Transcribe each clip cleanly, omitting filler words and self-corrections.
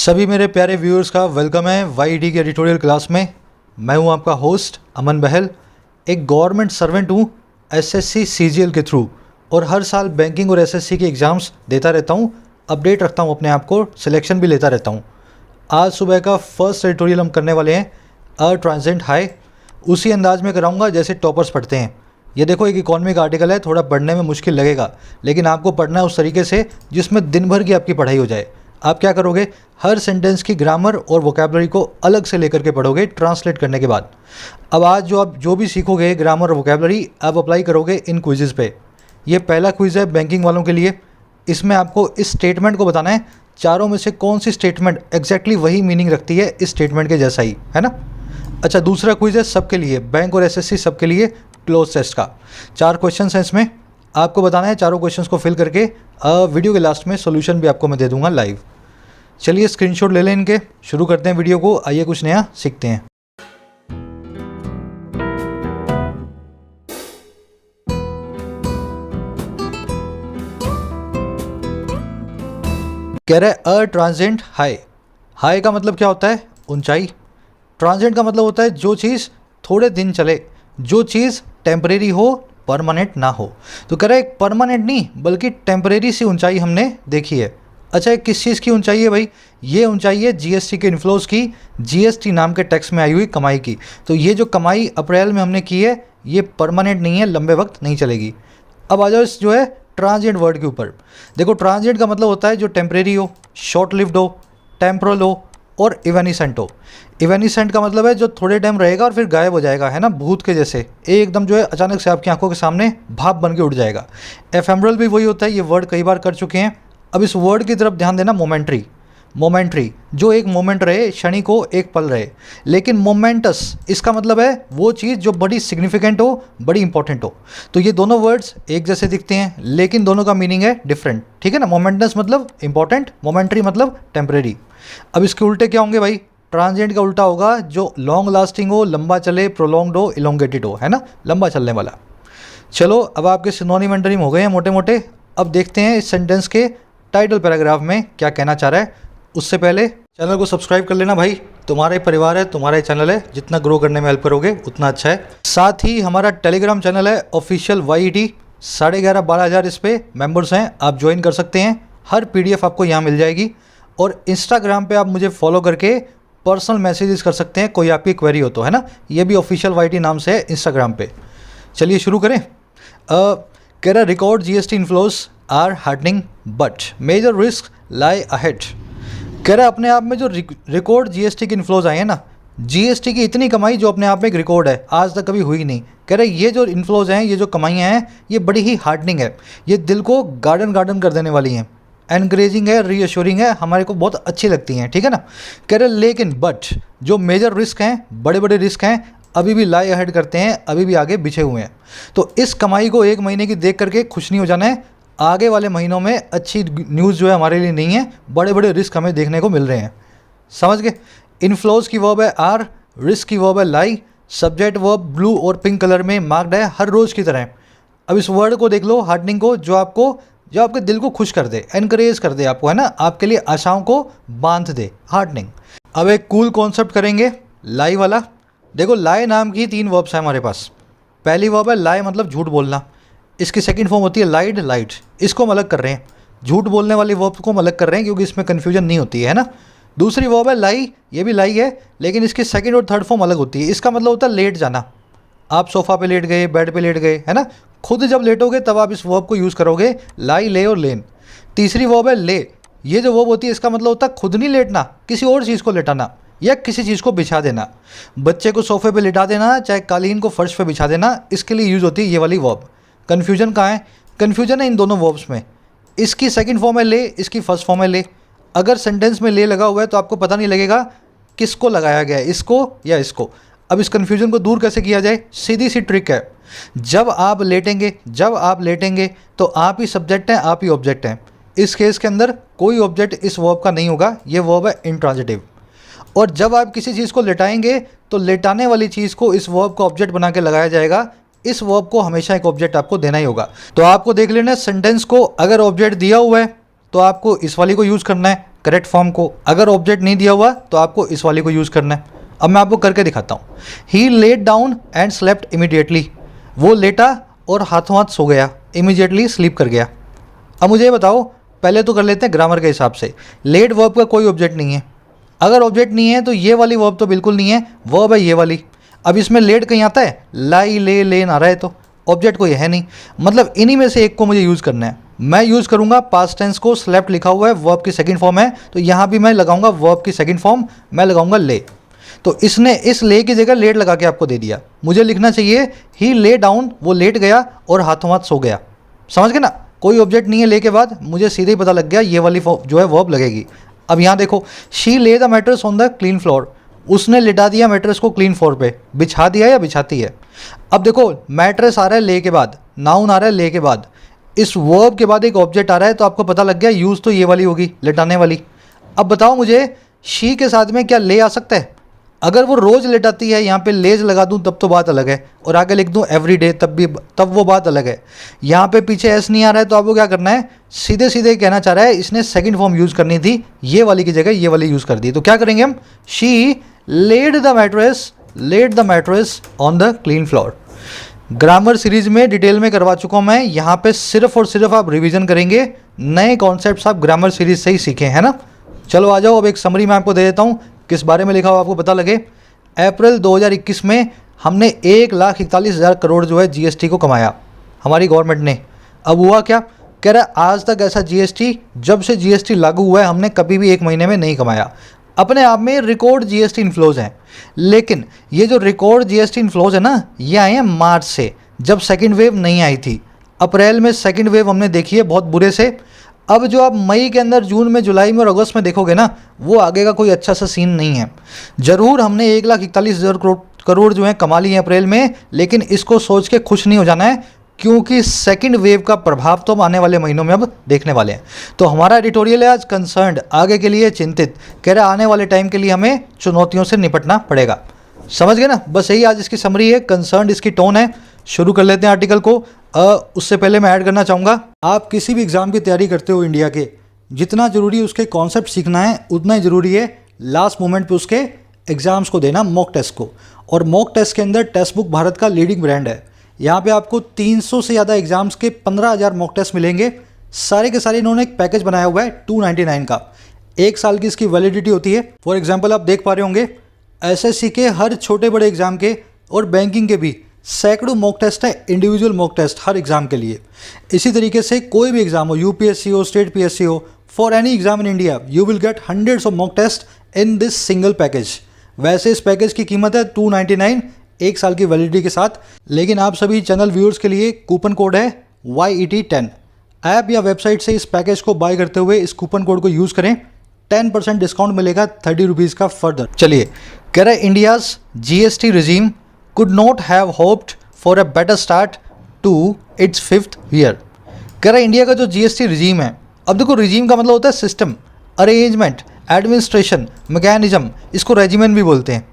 सभी मेरे प्यारे व्यूअर्स का वेलकम है वाईडी के एडिटोरियल क्लास में। मैं हूं आपका होस्ट अमन बहल। एक गवर्नमेंट सर्वेंट हूं एसएससी सीजीएल के थ्रू और हर साल बैंकिंग और एसएससी के एग्ज़ाम्स देता रहता हूं, अपडेट रखता हूं अपने आप को, सिलेक्शन भी लेता रहता हूं। आज सुबह का फर्स्ट एडिटोरियल हम करने वाले हैं अ ट्रांजेंट हाई, उसी अंदाज में कराऊंगा जैसे टॉपर्स पढ़ते हैं। ये देखो एक इकोनॉमिक आर्टिकल है, थोड़ा पढ़ने में मुश्किल लगेगा लेकिन आपको पढ़ना है उस तरीके से जिसमें दिन भर की आपकी पढ़ाई हो जाए। आप क्या करोगे, हर सेंटेंस की ग्रामर और वोकैबुलरी को अलग से लेकर के पढ़ोगे ट्रांसलेट करने के बाद। अब आज आप जो भी सीखोगे ग्रामर और वोकैबुलरी आप अप्लाई करोगे इन क्विज़ पे। ये पहला क्विज़ है बैंकिंग वालों के लिए। इसमें आपको इस स्टेटमेंट को बताना है चारों में से कौन सी स्टेटमेंट एग्जैक्टली वही मीनिंग रखती है इस स्टेटमेंट के जैसा ही, है ना। अच्छा, दूसरा क्विज़ है सबके लिए, बैंक और एसएससी सबके लिए क्लोज टेस्ट का। 4 क्वेश्चन हैं इसमें, आपको बताना है चारों क्वेश्चंस को फिल करके वीडियो के लास्ट में सोल्यूशन भी आपको मैं दे दूंगा लाइव। चलिए स्क्रीनशॉट ले लें इनके, शुरू करते हैं वीडियो को। आइए कुछ नया सीखते हैं। कह रहे अ ट्रांजेंट हाई। हाई का मतलब क्या होता है, ऊंचाई। ट्रांजेंट का मतलब होता है जो चीज़ थोड़े दिन चले, जो चीज़ टेम्परेरी हो, परमानेंट ना हो। तो कह रहे एक परमानेंट नहीं बल्कि टेम्परेरी सी ऊंचाई हमने देखी है। अच्छा, किस चीज़ की ऊंचाई है भाई, ये ऊंचाई है जीएसटी के इन्फ्लोज की, जीएसटी नाम के टैक्स में आई हुई कमाई की। तो ये जो कमाई अप्रैल में हमने की है ये परमानेंट नहीं है, लंबे वक्त नहीं चलेगी। अब आ जाओ इस जो है ट्रांजिएंट वर्ड के ऊपर। देखो ट्रांजिएंट का मतलब होता है जो टेम्परेरी हो, शॉर्ट लिव्ड हो, टेम्पोरल हो और इवेनिसेंट हो। इवेनिसेंट का मतलब है जो थोड़े टाइम रहेगा और फिर गायब हो जाएगा, है ना, भूत के जैसे एकदम जो है अचानक से आपकी आंखों के सामने भाप बन के उड़ जाएगा। एफेमरल भी वही होता है, ये वर्ड कई बार कर चुके हैं। अब इस वर्ड की तरफ ध्यान देना, मोमेंट्री। मोमेंट्री जो एक मोमेंट रहे, क्षणी को एक पल रहे। लेकिन मोमेंटस इसका मतलब है वो चीज़ जो बड़ी सिग्निफिकेंट हो, बड़ी इंपॉर्टेंट हो। तो ये दोनों वर्ड्स एक जैसे दिखते हैं लेकिन दोनों का मीनिंग है डिफरेंट, ठीक है ना। मोमेंटस मतलब इंपॉर्टेंट, मोमेंट्री मतलब टेम्परेरी। अब इसके उल्टे क्या होंगे भाई, ट्रांजिएंट का उल्टा होगा जो लॉन्ग लास्टिंग हो, लंबा चले, प्रोलॉन्ग्ड हो, इलोंगेटेड हो, है ना, लंबा चलने वाला। चलो अब आपके सिनोनिम एंटोनिम हो गए हैं मोटे मोटे। अब देखते हैं इस सेंटेंस के टाइटल पैराग्राफ में क्या कहना चाह रहा है। उससे पहले चैनल को सब्सक्राइब कर लेना भाई, तुम्हारा ही परिवार है, तुम्हारा ही चैनल है, जितना ग्रो करने में हेल्प करोगे उतना अच्छा है। साथ ही हमारा टेलीग्राम चैनल है ऑफिशियल वाईडी, 11,500-12,000 इस पे मेंबर्स हैं, आप ज्वाइन कर सकते हैं। हर पीडीएफ आपको यहाँ मिल जाएगी। और इंस्टाग्राम पे आप मुझे फॉलो करके पर्सनल मैसेजेस कर सकते हैं कोई आपकी क्वेरी हो तो, है ना। ये भी ऑफिशियल वाईडी नाम से है इंस्टाग्राम पे। चलिए शुरू करें। कह रहा record GST inflows are hardening but major risk lie ahead. कह रहा अपने आप में जो रिकॉर्ड जीएसटी के इन्फ्लोज आए हैं ना, जीएसटी की इतनी कमाई जो अपने आप में एक रिकॉर्ड है, आज तक कभी हुई नहीं। कह रहे ये जो इन्फ्लोज हैं, ये जो कमाइयाँ हैं, ये बड़ी ही हार्डनिंग है, ये दिल को गार्डन कर देने वाली हैं, एनकरेजिंग है, रीअश्योरिंग है, हमारे को बहुत अच्छी लगती हैं, ठीक है ना। कह रहे लेकिन बट जो मेजर रिस्क हैं, बड़े बड़े रिस्क हैं, अभी भी लाई अहेड करते हैं, अभी भी आगे बिछे हुए हैं। तो इस कमाई को एक महीने की देख करके खुश नहीं हो जाना है, आगे वाले महीनों में अच्छी न्यूज़ जो है हमारे लिए नहीं है, बड़े बड़े रिस्क हमें देखने को मिल रहे हैं। समझ गए। इन्फ्लोज की वर्ब है आर, रिस्क की वर्ब है लाई, सब्जेक्ट वर्ब ब्लू और पिंक कलर में मार्क्ड है हर रोज़ की तरह। अब इस वर्ड को देख लो, हार्डनिंग को, जो आपके दिल को खुश कर दे, एनकरेज कर दे आपको, है ना, आपके लिए आशाओं को बांध दे, हार्डनिंग। अब एक कूल कॉन्सेप्ट करेंगे लाई वाला। देखो लाई नाम की 3 वर्ब्स हैं हमारे पास। पहली वर्ब है लाई मतलब झूठ बोलना, इसकी सेकंड फॉर्म होती है लाइड, लाइट। इसको हम अलग कर रहे हैं, झूठ बोलने वाली वर्ब को हम अलग कर रहे हैं क्योंकि इसमें कन्फ्यूजन नहीं होती है ना। दूसरी वर्ब है लाई, ये भी लाई है लेकिन इसकी सेकंड और थर्ड फॉर्म अलग होती है। इसका मतलब होता है लेट जाना, आप सोफ़ा पे लेट गए, बेड पे लेट गए, है ना, खुद जब लेटोगे तब आप इस वर्ब को यूज़ करोगे, लाई, ले और लेन। तीसरी वर्ब है ले, ये जो वर्ब होती है इसका मतलब होता है खुद नहीं लेटना, किसी और चीज़ को लेटाना या किसी चीज़ को बिछा देना। बच्चे को सोफ़े पे लिटा देना, चाहे कालीन को फर्श पे बिछा देना, इसके लिए यूज़ होती है ये वाली वर्ब। कन्फ्यूजन कहाँ है, कन्फ्यूजन है इन दोनों वर्ब्स में। इसकी सेकंड फॉर्म है ले, इसकी फर्स्ट फॉर्म है ले। अगर सेंटेंस में ले लगा हुआ है तो आपको पता नहीं लगेगा किसको लगाया गया है, इसको या इसको। अब इस कन्फ्यूजन को दूर कैसे किया जाए, सीधी सी ट्रिक है। जब आप लेटेंगे तो आप ही सब्जेक्ट हैं, आप ही ऑब्जेक्ट हैं। इस केस के अंदर कोई ऑब्जेक्ट इस वर्ब का नहीं होगा, ये वर्ब है इंट्रांजिटिव। और जब आप किसी चीज़ को लेटाएंगे तो लेटाने वाली चीज़ को इस वर्ब का ऑब्जेक्ट बना के लगाया जाएगा। इस वर्ब को हमेशा एक ऑब्जेक्ट आपको देना ही होगा। तो आपको देख लेना सेंटेंस को, अगर ऑब्जेक्ट दिया हुआ है तो आपको इस वाली को यूज़ करना है, करेक्ट फॉर्म को। अगर ऑब्जेक्ट नहीं दिया हुआ तो आपको इस वाली को यूज़ करना है। अब मैं आपको करके दिखाता हूँ। He lay down and slept immediately, वो लेटा और हाथों हाथ सो गया, इमीडिएटली स्लीप कर गया। अब मुझे ये बताओ, पहले तो कर लेते हैं ग्रामर के हिसाब से। लेट वर्ब का कोई ऑब्जेक्ट नहीं है, अगर ऑब्जेक्ट नहीं है तो ये वाली वर्ब तो बिल्कुल नहीं है, वर्ब है ये वाली। अब इसमें लेट कहीं आता है, लाई ले लेन आ रहा है, तो ऑब्जेक्ट कोई है नहीं, मतलब इन्हीं में से एक को मुझे यूज़ करना है। मैं यूज़ करूँगा पास्ट टेंस को, स्लेप्ट लिखा हुआ है, वर्ब की सेकंड फॉर्म है, तो यहाँ भी मैं लगाऊंगा वर्ब की सेकंड फॉर्म, मैं लगाऊंगा ले। तो इसने इस ले की जगह लेट लगा के आपको दे दिया। मुझे लिखना चाहिए ही ले डाउन, वो लेट गया और हाथों हाथ सो गया। समझ गए ना, कोई ऑब्जेक्ट नहीं है ले के बाद, मुझे सीधे ही पता लग गया ये वाली जो है वर्ब लगेगी। अब यहाँ देखो, शी ले the mattress on the clean floor, उसने लिटा दिया मैट्रेस को क्लीन फ्लोर पे, बिछा दिया या बिछाती है। अब देखो मैट्रेस आ रहा है ले के बाद, नाउन आ रहा है ले के बाद, इस वर्ब के बाद एक ऑब्जेक्ट आ रहा है, तो आपको पता लग गया यूज़ तो ये वाली होगी, लिटाने वाली। अब बताओ मुझे, शी के साथ में क्या ले आ सकता है? अगर वो रोज़ लेटाती है, यहाँ पे लेज लगा दूँ तब तो बात अलग है, और आगे लिख दूँ एवरी डे तब वो बात अलग है। यहाँ पे पीछे एस नहीं आ रहा है, तो आपको क्या करना है, सीधे सीधे कहना चाह रहा है इसने सेकंड फॉर्म यूज़ करनी थी, ये वाली की जगह ये वाली यूज़ कर दी। तो क्या करेंगे हम, she laid the mattress on the clean floor. Grammar series में डिटेल में करवा चुका हूँ मैं, यहाँ पे सिर्फ और सिर्फ आप रिवीजन करेंगे, नए कॉन्सेप्ट्स आप ग्रामर सीरीज से ही सीखें, है ना। चलो आ जाओ, अब एक समरी मैं आपको दे देता हूँ, किस बारे में लिखा हुआ आपको पता लगे। अप्रैल 2021 में हमने 1,41,000 करोड़ जो है जीएसटी को कमाया हमारी गवर्नमेंट ने। अब हुआ क्या, कह रहा है आज तक ऐसा जीएसटी, जब से जीएसटी लागू हुआ है हमने कभी भी एक महीने में नहीं कमाया। अपने आप में रिकॉर्ड जीएसटी इन्फ्लोज हैं, लेकिन ये जो रिकॉर्ड जीएसटी इन्फ्लोज है ना, ये आए हैं मार्च से, जब सेकेंड वेव नहीं आई थी। अप्रैल में सेकेंड वेव हमने देखी है बहुत बुरे से। अब जो आप मई के अंदर, जून में, जुलाई में और अगस्त में देखोगे ना, वो आगे का कोई अच्छा सा सीन नहीं है। ज़रूर हमने 1,41,000 करोड़ जो है कमा लिए अप्रैल में, लेकिन इसको सोच के खुश नहीं हो जाना है, क्योंकि सेकंड वेव का प्रभाव तो हम आने वाले महीनों में अब देखने वाले हैं। तो हमारा एडिटोरियल है आज कंसर्न्ड, आगे के लिए चिंतित, कह रहे आने वाले टाइम के लिए हमें चुनौतियों से निपटना पड़ेगा। समझ गए ना, बस यही आज इसकी समरी है, कंसर्न्ड इसकी टोन है। शुरू कर लेते हैं आर्टिकल को। उससे पहले मैं ऐड करना चाहूँगा, आप किसी भी एग्ज़ाम की तैयारी करते हो इंडिया के, जितना ज़रूरी उसके कॉन्सेप्ट सीखना है, उतना ही ज़रूरी है लास्ट मोमेंट पे उसके एग्ज़ाम्स को देना, मॉक टेस्ट को। और मॉक टेस्ट के अंदर टेक्स्ट बुक भारत का लीडिंग ब्रांड है। यहाँ पे आपको 300 से ज़्यादा एग्जाम्स के 15,000 मॉक टेस्ट मिलेंगे। सारे के सारे इन्होंने एक पैकेज बनाया हुआ है 299 का, 1 साल की इसकी वैलिडिटी होती है। फॉर एग्जांपल आप देख पा रहे होंगे, एसएससी के हर छोटे बड़े एग्जाम के और बैंकिंग के भी सैकड़ों मॉक टेस्ट है, इंडिविजुअल मॉक टेस्ट हर एग्जाम के लिए। इसी तरीके से कोई भी एग्जाम हो, यूपीएससी हो, स्टेट पीएससी हो, for any exam in India you will get hundreds of mock test in this single package. वैसे इस पैकेज की कीमत है 299, 1 साल की वैलिडिटी के साथ। लेकिन आप सभी चैनल व्यूअर्स के लिए कूपन कोड है YET10। ऐप या वेबसाइट से इस पैकेज को बाय करते हुए इस कूपन कोड को यूज़ करें, 10% डिस्काउंट मिलेगा 30 रुपीज़ का फर्दर। चलिए, कह रहा है India's GST regime could not have hoped for a better start to its 5th year। कह रहा है इंडिया का जो GST regime है, अब देखो regime का मतलब होता है सिस्टम, अरेंजमेंट, एडमिनिस्ट्रेशन, मैकेनिज्म, इसको रेजिमेंट भी बोलते हैं।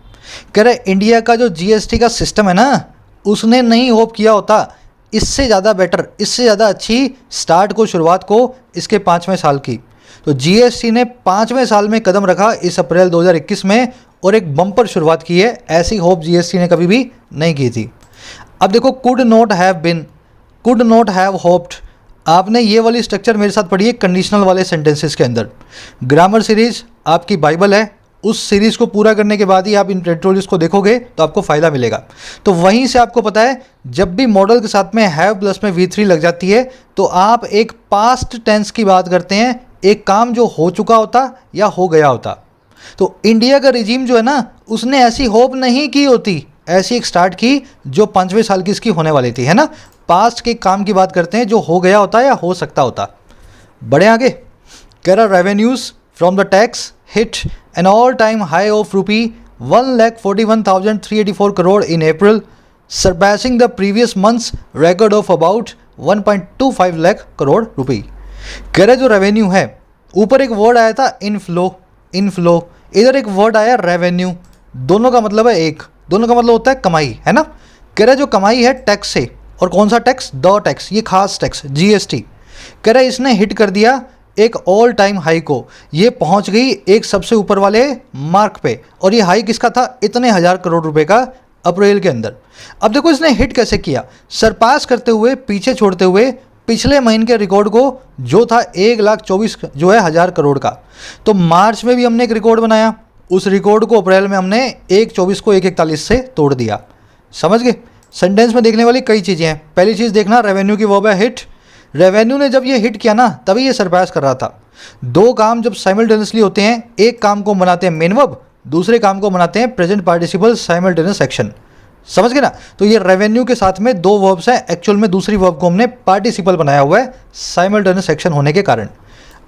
कह रहे इंडिया का जो GST का सिस्टम है ना, उसने नहीं होप किया होता इससे ज़्यादा बेटर, इससे ज़्यादा अच्छी स्टार्ट को, शुरुआत को इसके 5वें साल की। तो GST ने 5वें साल में कदम रखा इस अप्रैल 2021 में और एक बम्पर शुरुआत की है। ऐसी होप GST ने कभी भी नहीं की थी। अब देखो, could not have been, could not have hoped, आपने ये वाली स्ट्रक्चर मेरे साथ पढ़ी है कंडीशनल वाले सेंटेंसेस के अंदर। ग्रामर सीरीज आपकी बाइबल है, उस सीरीज़ को पूरा करने के बाद ही आप इन एडिटोरियल्स को देखोगे तो आपको फ़ायदा मिलेगा। तो वहीं से आपको पता है, जब भी मॉडल के साथ में हैव प्लस में V3 लग जाती है तो आप एक पास्ट टेंस की बात करते हैं, एक काम जो हो चुका होता या हो गया होता। तो इंडिया का रिजीम जो है ना, उसने ऐसी होप नहीं की होती, ऐसी एक स्टार्ट की जो 5वें साल की इसकी होने वाली थी, है ना। पास्ट के काम की बात करते हैं जो हो गया होता या हो सकता होता। बड़े आगे, कह रहा revenues from the tax hit an all-time high of ₹1,41,384 crore in April, surpassing the previous month's record of about 1.25 lakh crore rupee। कह रहे जो रेवेन्यू है, ऊपर एक वर्ड आया था इनफ्लो, इनफ्लो, इधर एक वर्ड आया रेवेन्यू, दोनों का मतलब है एक, दोनों का मतलब होता है कमाई, है ना। कह रहे जो कमाई है टैक्स से, और कौन सा टैक्स, द टैक्स, ये खास टैक्स GST। कह रहे इसने हिट कर दिया एक ऑल टाइम हाई को, ये पहुंच गई एक सबसे ऊपर वाले मार्क पे, और ये हाई किसका था, इतने हज़ार करोड़ रुपए का अप्रैल के अंदर। अब देखो इसने हिट कैसे किया, सरपास करते हुए, पीछे छोड़ते हुए पिछले महीने के रिकॉर्ड को जो था 1,24,000 जो है हज़ार करोड़ का। तो मार्च में भी हमने एक रिकॉर्ड बनाया, उस रिकॉर्ड को अप्रैल में हमने 1,24 को 1,41 से तोड़ दिया। समझ गए। सेंटेंस में देखने वाली कई चीज़ें हैं। पहली चीज़ देखना, रेवेन्यू की वर्ब है हिट। रेवेन्यू ने जब ये हिट किया ना तभी ये सरपास कर रहा था। दो काम जब साइमल्टेनियसली होते हैं, एक काम को बनाते हैं मेन वर्ब, दूसरे काम को बनाते हैं प्रेजेंट पार्टिसिपल साइमल्टेनियस एक्शन। समझ गए ना। तो ये रेवेन्यू के साथ में दो वर्ब्स हैं, एक्चुअल में दूसरी वर्ब को हमने पार्टिसिपल बनाया हुआ है साइमल्टेनियस एक्शन होने के कारण।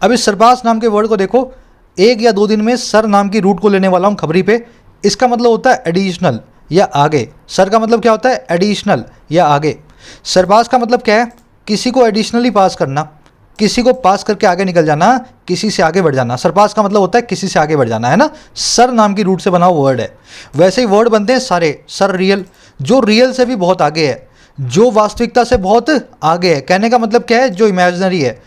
अब इस सरपास नाम के वर्ड को देखो, एक या दो दिन में सर नाम की रूट को लेने वाला हूँ खबरी पे। इसका मतलब होता है एडिशनल या आगे। सर का मतलब क्या होता है, एडिशनल या आगे। सरपास का मतलब क्या है, किसी को एडिशनली पास करना, किसी को पास करके आगे निकल जाना, किसी से आगे बढ़ जाना। सरपास का मतलब होता है किसी से आगे बढ़ जाना, है ना। सर नाम की रूट से बना हुआ वर्ड है। वैसे ही वर्ड बनते हैं सारे, सर रियल, जो रियल से भी बहुत आगे है, जो वास्तविकता से बहुत आगे है। कहने का मतलब क्या है, जो इमेजिनरी है,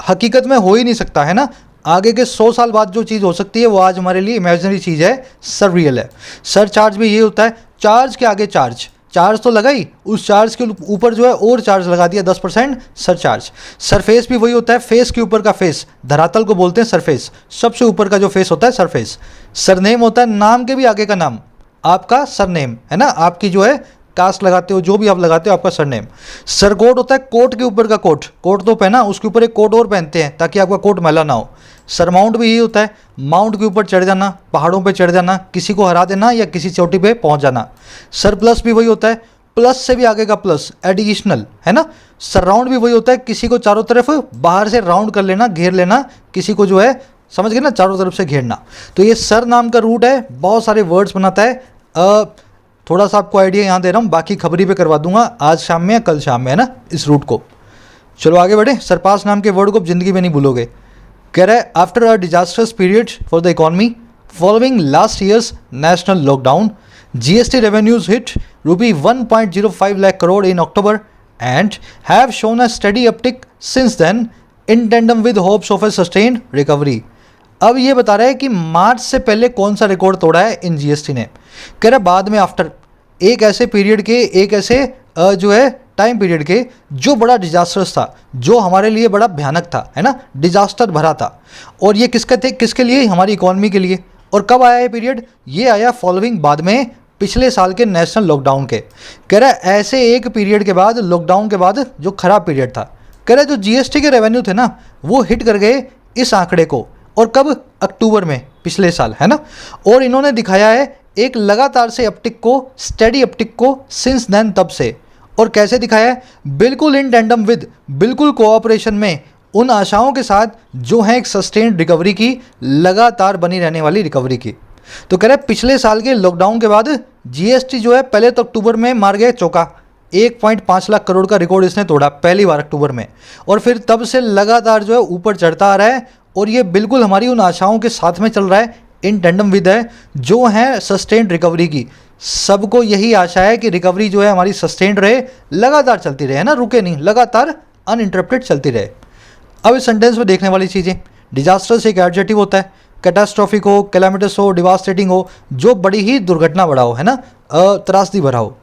हकीकत में हो ही नहीं सकता, है ना। आगे के 100 साल बाद जो चीज़ हो सकती है वो आज हमारे लिए इमेजिनरी चीज़ है, सर रियल है। सर चार्ज भी ये होता है, चार्ज के आगे चार्ज, चार्ज तो लगा ही, उस चार्ज के ऊपर जो है और चार्ज लगा दिया 10% सरचार्ज। सरफेस भी वही होता है, फेस के ऊपर का फेस, धरातल को बोलते हैं सरफेस, सबसे ऊपर का जो फेस होता है सरफेस। सरनेम होता है नाम के भी आगे का नाम, आपका सरनेम, है ना। आपकी जो है कास्ट लगाते हो, जो भी आप लगाते हो, आपका सरनेम। सरकोट होता है कोट के ऊपर का कोट, कोट तो पहना, उसके ऊपर एक कोट और पहनते हैं ताकि आपका कोट मैला ना हो। सरमाउंट भी यही होता है, माउंट के ऊपर चढ़ जाना, पहाड़ों पे चढ़ जाना, किसी को हरा देना या किसी चोटी पे पहुंच जाना। सरप्लस भी वही होता है, प्लस से भी आगे का प्लस, एडिशनल, है ना। सराउंड भी वही होता है, किसी को चारों तरफ बाहर से राउंड कर लेना, घेर लेना, किसी को जो है समझ गए ना, चारों तरफ से घेरना। तो ये सर नाम का रूट है, बहुत सारे वर्ड्स बनाता है। थोड़ा सा आपको आइडिया यहाँ दे रहा हूँ, बाकी खबरी पे करवा दूंगा आज शाम में या कल शाम में, है ना, इस रूट को। चलो आगे बढ़े। सरपास नाम के वर्ड को जिंदगी में नहीं भूलोगे। कह रहा है, after a disasters period for the economy following last years national lockdown, GST revenues hit rupee 1.05 lakh crore in October and have shown a steady uptick since then in tandem with hopes of a sustained recovery. अब ये बता रहा है कि मार्च से पहले कौन सा रिकॉर्ड तोड़ा है इन GST ने। कह रहा है बाद में, आफ्टर, एक ऐसे पीरियड के, एक ऐसे जो है टाइम पीरियड के जो बड़ा डिजास्टर्स था, जो हमारे लिए बड़ा भयानक था, है ना, डिजास्टर भरा था। और ये किसके लिए, हमारी इकॉनमी के लिए। और कब आया ये पीरियड, ये आया फॉलोइंग बाद में पिछले साल के नेशनल लॉकडाउन के। कह रहा है ऐसे एक पीरियड के बाद, लॉकडाउन के बाद जो खराब पीरियड था। कह रहा है जो GST के रेवेन्यू थे ना वो हिट कर गए इस आंकड़े को, और कब, अक्टूबर में पिछले साल, है ना। और इन्होंने दिखाया है एक लगातार से अपटिक को, स्टेडी अपटिक को सिंस देन, तब से। और कैसे दिखाया है, बिल्कुल इन टेंडम विद, बिल्कुल कोऑपरेशन में उन आशाओं के साथ जो है एक सस्टेन्ड रिकवरी की, लगातार बनी रहने वाली रिकवरी की। तो कह रहे पिछले साल के लॉकडाउन के बाद GST जो है पहले तो अक्टूबर में मार गया चौका, 1.5 लाख करोड़ का रिकॉर्ड इसने तोड़ा पहली बार अक्टूबर में, और फिर तब से लगातार जो है ऊपर चढ़ता आ रहा है। और ये बिल्कुल हमारी उन आशाओं के साथ में चल रहा है, इन टेंडम विद है, जो है सस्टेन्ड रिकवरी की। सबको यही आशा है कि रिकवरी जो है हमारी सस्टेन्ड रहे, लगातार चलती रहे, है ना, रुके नहीं, लगातार अनइंटरप्टेड चलती रहे। अब इस सेंटेंस में देखने वाली चीज़ें, डिजास्टर्स एक एडजेक्टिव होता है, कैटास्ट्रॉफिक हो, कैलामिटस हो, डिवास्टेटिंग हो, जो बड़ी ही दुर्घटना बड़ा हो, है ना, त्रासदी भरा हो।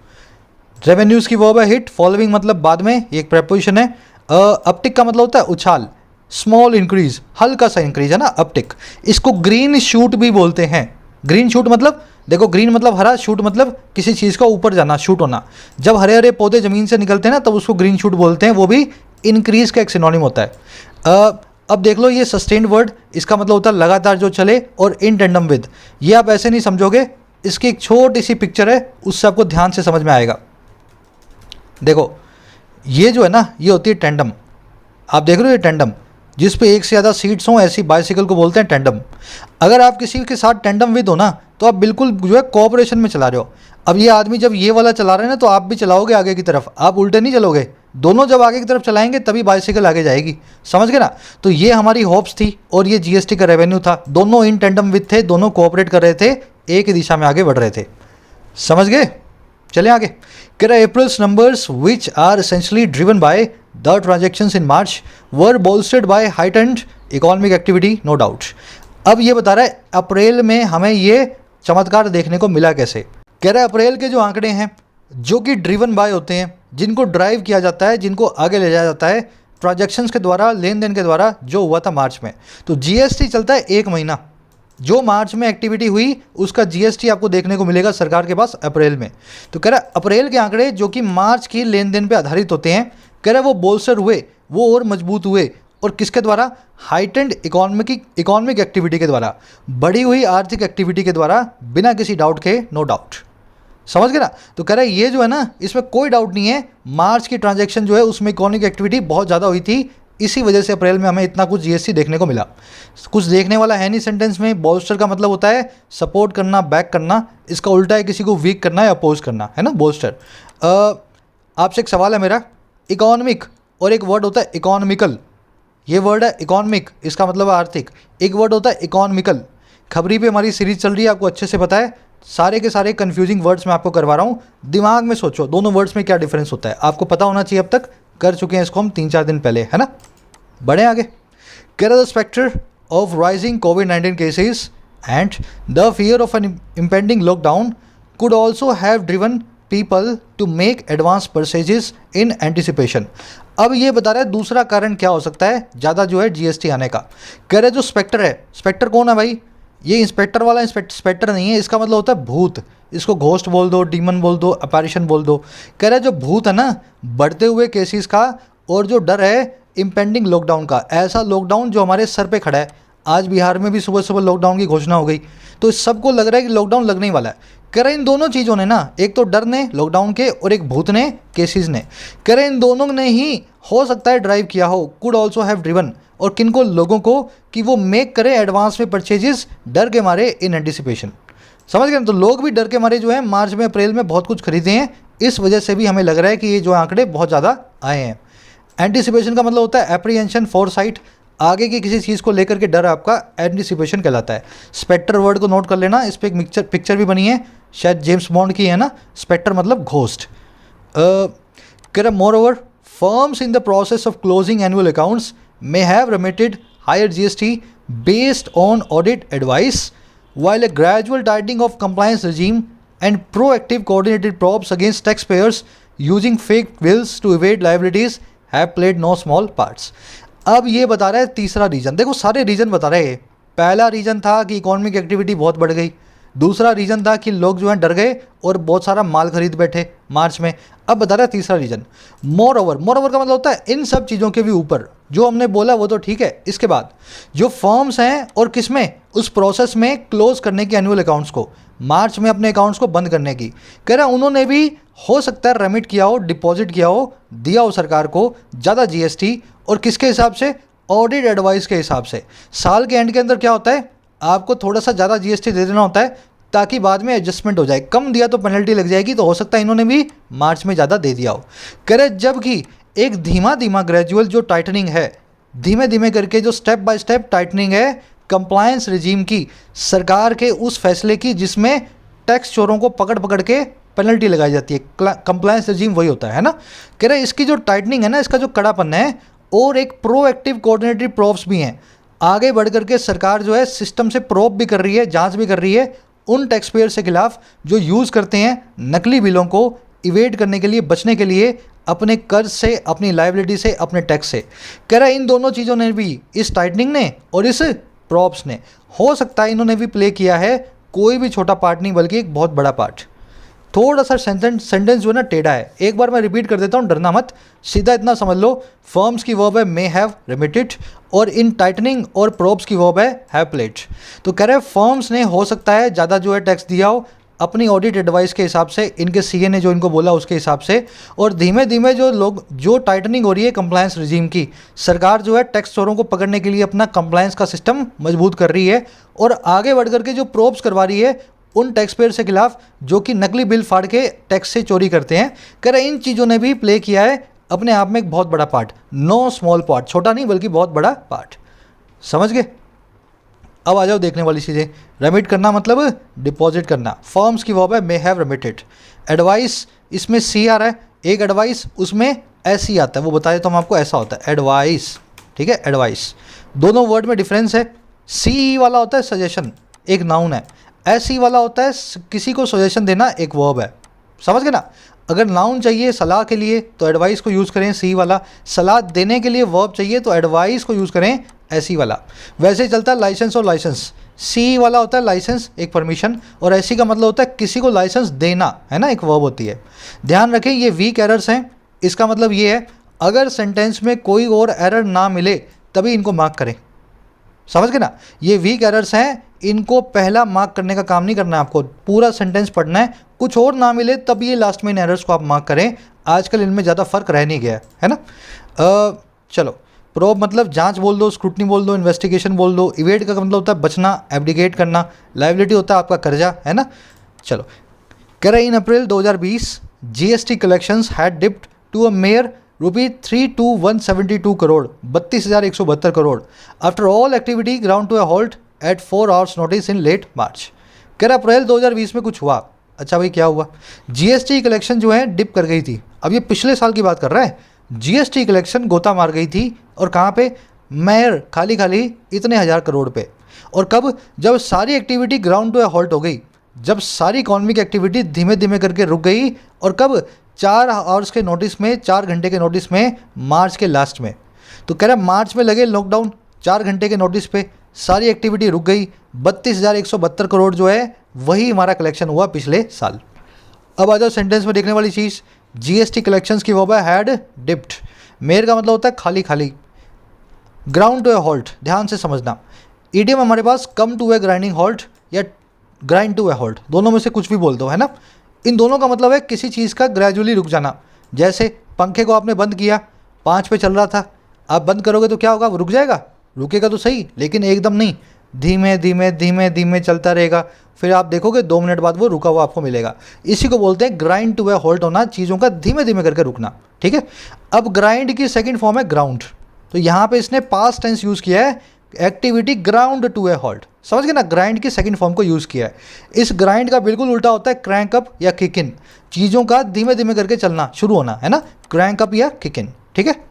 रेवेन्यूज़ की वर्ब है हिट, फॉलोइंग मतलब बाद में, एक प्रेपोजिशन है। अपटिक का मतलब होता है उछाल, स्मॉल इंक्रीज, हल्का सा इंक्रीज, है ना, अपटिक। इसको ग्रीन शूट भी बोलते हैं। ग्रीन शूट मतलब, देखो ग्रीन मतलब हरा, शूट मतलब किसी चीज़ का ऊपर जाना, शूट होना। जब हरे हरे पौधे ज़मीन से निकलते हैं ना तब उसको ग्रीन शूट बोलते हैं, वो भी इंक्रीज का एक सिनोनिम होता है। अब देख लो ये सस्टेन्ड वर्ड, इसका मतलब होता है लगातार जो चले, और इन टेंडम विद, ये आप ऐसे नहीं समझोगे, इसकी एक छोटी सी पिक्चर है, उससे आपको ध्यान से समझ में आएगा। देखो ये जो है ना, ये होती है टेंडम, आप देख रहे हो ये टेंडम, जिस पे एक से ज़्यादा सीट्स हों, ऐसी बाइसिकल को बोलते हैं टेंडम। अगर आप किसी के साथ टेंडम विद हो ना तो आप बिल्कुल जो है कोऑपरेशन में चला रहे हो। अब ये आदमी जब ये वाला चला रहे हैं ना तो आप भी चलाओगे आगे की तरफ, आप उल्टे नहीं चलोगे, दोनों जब आगे की तरफ चलाएंगे तभी बाइसिकल आगे जाएगी, समझ गए ना। तो ये हमारी होप्स थी और ये GST का रेवेन्यू था, दोनों इन टेंडम विद थे, दोनों कोऑपरेट कर रहे थे, एक ही दिशा में आगे बढ़ रहे थे, समझ गए। चले आगे। कह रहा है April's numbers which are essentially driven by the transactions in March were bolstered by heightened economic activity no doubt. अब ये बता रहा है अप्रैल में हमें ये चमत्कार देखने को मिला कैसे। कह रहा है अप्रैल के जो आंकड़े हैं जो कि ड्रिवन बाय होते हैं, जिनको ड्राइव किया जाता है, जिनको आगे ले जाया जाता है ट्रांजैक्शंस के द्वारा, लेन देन के द्वारा, जो हुआ था मार्च में। तो जीएसटी चलता है 1 महीना, जो मार्च में एक्टिविटी हुई उसका जीएसटी आपको देखने को मिलेगा सरकार के पास अप्रैल में। तो कह रहा है अप्रैल के आंकड़े जो कि मार्च की लेन देन पे आधारित होते हैं, कह रहा है वो बोल्स्टर हुए, वो और मजबूत हुए, और किसके द्वारा? हाइटेंड इकोनॉमिक एक्टिविटी के द्वारा, बढ़ी हुई आर्थिक एक्टिविटी के द्वारा, बिना किसी डाउट के, नो डाउट। समझ गए ना? तो कह रहा है ये जो है ना, इसमें कोई डाउट नहीं है, मार्च की ट्रांजैक्शन जो है उसमें इकोनॉमिक एक्टिविटी बहुत ज़्यादा हुई थी, इसी वजह से अप्रैल में हमें इतना कुछ जीएसटी देखने को मिला। कुछ देखने वाला है नहीं सेंटेंस में। बोल्स्टर का मतलब होता है सपोर्ट करना, बैक करना, इसका उल्टा है किसी को वीक करना या अपोज करना, है ना बोल्स्टर। आपसे एक सवाल है मेरा, इकोनॉमिक और एक वर्ड होता है इकोनॉमिकल, ये वर्ड है इकोनॉमिक, इसका मतलब है आर्थिक। एक वर्ड होता है इकोनॉमिकल। खबरी पे हमारी सीरीज चल रही है, आपको अच्छे से पता है, सारे के सारे कंफ्यूजिंग वर्ड्स मैं आपको करवा रहा हूँ। दिमाग में सोचो दोनों वर्ड्स में क्या डिफरेंस होता है, आपको पता होना चाहिए, अब तक कर चुके हैं इसको हम 3-4 दिन पहले, है ना। बढ़े आगे। कह रहा द स्पेक्टर ऑफ राइजिंग कोविड-19 cases and the fear of an impending lockdown could also have driven people to make advance purchases in anticipation. अब ये बता रहा है दूसरा कारण क्या हो सकता है ज़्यादा जो है जीएसटी आने का। कह रहे जो स्पेक्टर है, स्पेक्टर कौन है भाई? ये इंस्पेक्टर वाला स्पेक्टर नहीं है, इसका मतलब होता है भूत। इसको घोस्ट बोल दो, डीमन बोल दो, अपैरिशन बोल दो। कह रहे जो भूत है ना बढ़ते हुए केसेस का, और जो डर है इम्पेंडिंग लॉकडाउन का, ऐसा लॉकडाउन जो हमारे सर पे खड़ा है। आज बिहार में भी सुबह सुबह लॉकडाउन की घोषणा हो गई, तो सबको लग रहा है कि लॉकडाउन लगने ही वाला है। कह रहे इन दोनों चीज़ों ने ना, एक तो डर ने लॉकडाउन के और एक भूत ने केसेस ने, कह रहे इन दोनों ने ही हो सकता है ड्राइव किया हो, कुड ऑल्सो हैव ड्रिवन, और किनको? लोगों को, कि वो मेक करें एडवांस में परचेजेस डर के मारे, इन एंटिसिपेशन। समझ गए? तो लोग भी डर के मारे जो है मार्च में अप्रैल में बहुत कुछ खरीदे हैं, इस वजह से भी हमें लग रहा है कि ये जो आंकड़े बहुत ज़्यादा आए हैं। एंटिसिपेशन का मतलब होता है एप्रीहेंशन, फोरसाइट, आगे की किसी चीज़ को लेकर के डर आपका एंटिसिपेशन कहलाता है। स्पेक्टर वर्ड को नोट कर लेना, इस पर एक पिक्चर भी बनी है, शायद जेम्स बॉन्ड की है ना। स्पेक्टर मतलब ghost. More over firms in the process of closing annual accounts may have remitted higher GST based on audit advice, while a gradual tightening of compliance regime and proactive coordinated probes against taxpayers using fake bills to evade liabilities have played no small parts. अब ये बता रहा है तीसरा reason. देखो सारे reason बता रहे हैं। पहला रीज़न था कि इकोनॉमिक एक्टिविटी बहुत बढ़ गई, दूसरा रीज़न था कि लोग जो हैं डर गए और बहुत सारा माल खरीद बैठे मार्च में। अब बता रहा है तीसरा reason more over. More over का मतलब होता है इन सब चीज़ों के भी ऊपर, जो हमने बोला वो तो ठीक है, इसके बाद जो फर्म्स हैं और किसमें, उस प्रोसेस में क्लोज करने की एनुअल अकाउंट्स को, मार्च में अपने अकाउंट्स को बंद करने की, कह रहा है उन्होंने भी हो सकता है रेमिट किया हो, डिपॉजिट किया हो, दिया हो सरकार को ज़्यादा जीएसटी, और किसके हिसाब से? ऑडिट एडवाइस के हिसाब से। साल के एंड के अंदर क्या होता है, आपको थोड़ा सा ज़्यादा जीएसटी दे देना होता है ताकि बाद में एडजस्टमेंट हो जाए। कम दिया तो पेनल्टी लग जाएगी, तो हो सकता है इन्होंने भी मार्च में ज़्यादा दे दिया हो। कह रहे जबकि एक धीमा धीमा ग्रेजुअल जो टाइटनिंग है, धीमे धीमे करके जो स्टेप बाय स्टेप टाइटनिंग है कंप्लायंस रिजीम की, सरकार के उस फैसले की जिसमें टैक्स चोरों को पकड़ पकड़ के पेनल्टी लगाई जाती है, कंप्लायंस रिजीम वही होता है ना। कह रहे इसकी जो टाइटनिंग है ना, इसका जो कड़ापन है, और एक प्रोएक्टिव कोऑर्डिनेटेड प्रोब्स भी हैं। आगे बढ़ करके सरकार जो है सिस्टम से प्रोब भी कर रही है, जांच भी कर रही है उन टैक्स पेयर के खिलाफ जो यूज़ करते हैं नकली बिलों को इवेड करने के लिए, बचने के लिए, अपने कर्ज से, अपनी लायबिलिटी से, अपने टैक्स से। कह रहा है इन दोनों चीज़ों ने भी, इस टाइटनिंग ने और इस प्रॉप्स ने, हो सकता है इन्होंने भी प्ले किया है, कोई भी छोटा पार्ट नहीं बल्कि एक बहुत बड़ा पार्ट। थोड़ा सा सेंटेंस जो है ना टेढ़ा है, एक बार मैं रिपीट कर देता हूँ, डरना मत, सीधा इतना समझ लो। फर्म्स की वर्ब है मे हैव रिमिटेड, और इन टाइटनिंग और प्रोब्स की वर्ब है हैव प्लेड। तो कह रहे फर्म्स ने हो सकता है ज़्यादा जो है टैक्स दिया हो अपनी ऑडिट एडवाइस के हिसाब से, इनके सीए ने जो इनको बोला उसके हिसाब से, और धीमे धीमे जो टाइटनिंग हो रही है कंप्लायंस रिजीम की, सरकार जो है टैक्स चोरों को पकड़ने के लिए अपना कंप्लायंस का सिस्टम मजबूत कर रही है, और आगे बढ़ करके जो प्रोब्स करवा रही है उन टैक्स पेयर से खिलाफ जो कि नकली बिल फाड़ के टैक्स से चोरी करते हैं। कह रहे इन चीज़ों ने भी प्ले किया है अपने आप में एक बहुत बड़ा पार्ट, नो स्मॉल पार्ट, छोटा नहीं बल्कि बहुत बड़ा पार्ट। समझ गए? अब आ जाओ देखने वाली चीज़ें। रेमिट करना मतलब डिपॉजिट करना, फर्म्स की वर्ब है मे हैव रेमिटेड। एडवाइस, इसमें सी आ रहा है, एक एडवाइस उसमें एस ही आता है, वो बताया तो हम आपको, ऐसा होता है एडवाइस, ठीक है, एडवाइस। दोनों वर्ड में डिफरेंस है। सी वाला होता है सजेशन, एक नाउन है। एस वाला होता है किसी को सजेशन देना, एक वर्ब है। समझ गए ना। अगर नाउन चाहिए सलाह के लिए तो एडवाइस को यूज़ करें सी वाला, सलाह देने के लिए वर्ब चाहिए तो एडवाइस को यूज़ करें एसी वाला। वैसे ही चलता है लाइसेंस और लाइसेंस। सी वाला होता है लाइसेंस, एक परमिशन, और एसी का मतलब होता है किसी को लाइसेंस देना, है ना, एक वर्ब होती है। ध्यान रखें ये वीक एरर्स हैं। इसका मतलब ये है अगर सेंटेंस में कोई और एरर ना मिले तभी इनको मार्क करें। समझ गए ना। ये वीक एरर्स हैं, इनको पहला मार्क करने का काम नहीं करना है आपको, पूरा सेंटेंस पढ़ना है। कुछ और ना मिले तब ये लास्ट में इन एरर्स को आप मार्क करें। आजकल इनमें ज़्यादा फर्क रह नहीं गया है ना। चलो, प्रोब मतलब जांच बोल दो, स्क्रूटनी बोल दो, इन्वेस्टिगेशन बोल दो। इवेड का मतलब होता है बचना, एब्डिकेट करना। लाइबिलिटी होता है आपका कर्जा, है ना। चलो, कह रहे in April 2020 GST collections had dipped to a mere ₹32,172 crore, 32,172 crore after all activity ground to a halt at 4 hours notice in late March. कह रहा अप्रैल 2020 में कुछ हुआ। अच्छा भाई क्या हुआ? जीएसटी कलेक्शन जो है डिप कर गई थी। अब ये पिछले साल की बात कर रहा है। जीएसटी कलेक्शन गोता मार गई थी, और कहाँ पे? मेयर खाली खाली इतने हज़ार करोड़ पे। और कब? जब सारी activity ground to a halt हो गई, जब सारी इकोनॉमिक एक्टिविटी धीमे धीमे करके रुक गई। और कब? 4 आवर्स के नोटिस में, 4 घंटे के नोटिस में, मार्च के लास्ट में। तो कह रहा मार्च में लगे लॉकडाउन, 4 घंटे के नोटिस पे सारी एक्टिविटी रुक गई। 32,172 करोड़ जो है वही हमारा कलेक्शन हुआ पिछले साल। अब आ जाओ सेंटेंस में देखने वाली चीज़। जीएसटी कलेक्शंस की वर्ब है हैड डिप्ड। मेयर का मतलब होता है खाली खाली, ग्राउंड टू ए हॉल्ट, ध्यान से समझना। ईडियम हमारे पास come to a grinding halt या ग्राइंड टू ए हॉल्ट, दोनों में से कुछ भी बोल दो, है ना। इन दोनों का मतलब है किसी चीज़ का ग्रेजुअली रुक जाना। जैसे पंखे को आपने बंद किया, 5 पे चल रहा था, आप बंद करोगे तो क्या होगा? वो रुक जाएगा। रुकेगा तो सही, लेकिन एकदम नहीं, धीमे धीमे धीमे धीमे चलता रहेगा। फिर आप देखोगे 2 मिनट बाद वो रुका हुआ आपको मिलेगा। इसी को बोलते हैं ग्राइंड टू ए हॉल्ट होना, चीज़ों का धीमे धीमे करके रुकना। ठीक है। अब ग्राइंड की सेकंड फॉर्म है ग्राउंड। तो यहाँ पे इसने पास्ट टेंस यूज़ किया है, activity ground to a halt. समझ गए ना, ग्राइंड की सेकंड फॉर्म को यूज़ किया है। इस ग्राइंड का बिल्कुल उल्टा होता है क्रैंक अप या किक इन, चीज़ों का धीमे धीमे करके चलना शुरू होना, है ना, क्रैंक अप या किक इन। ठीक है।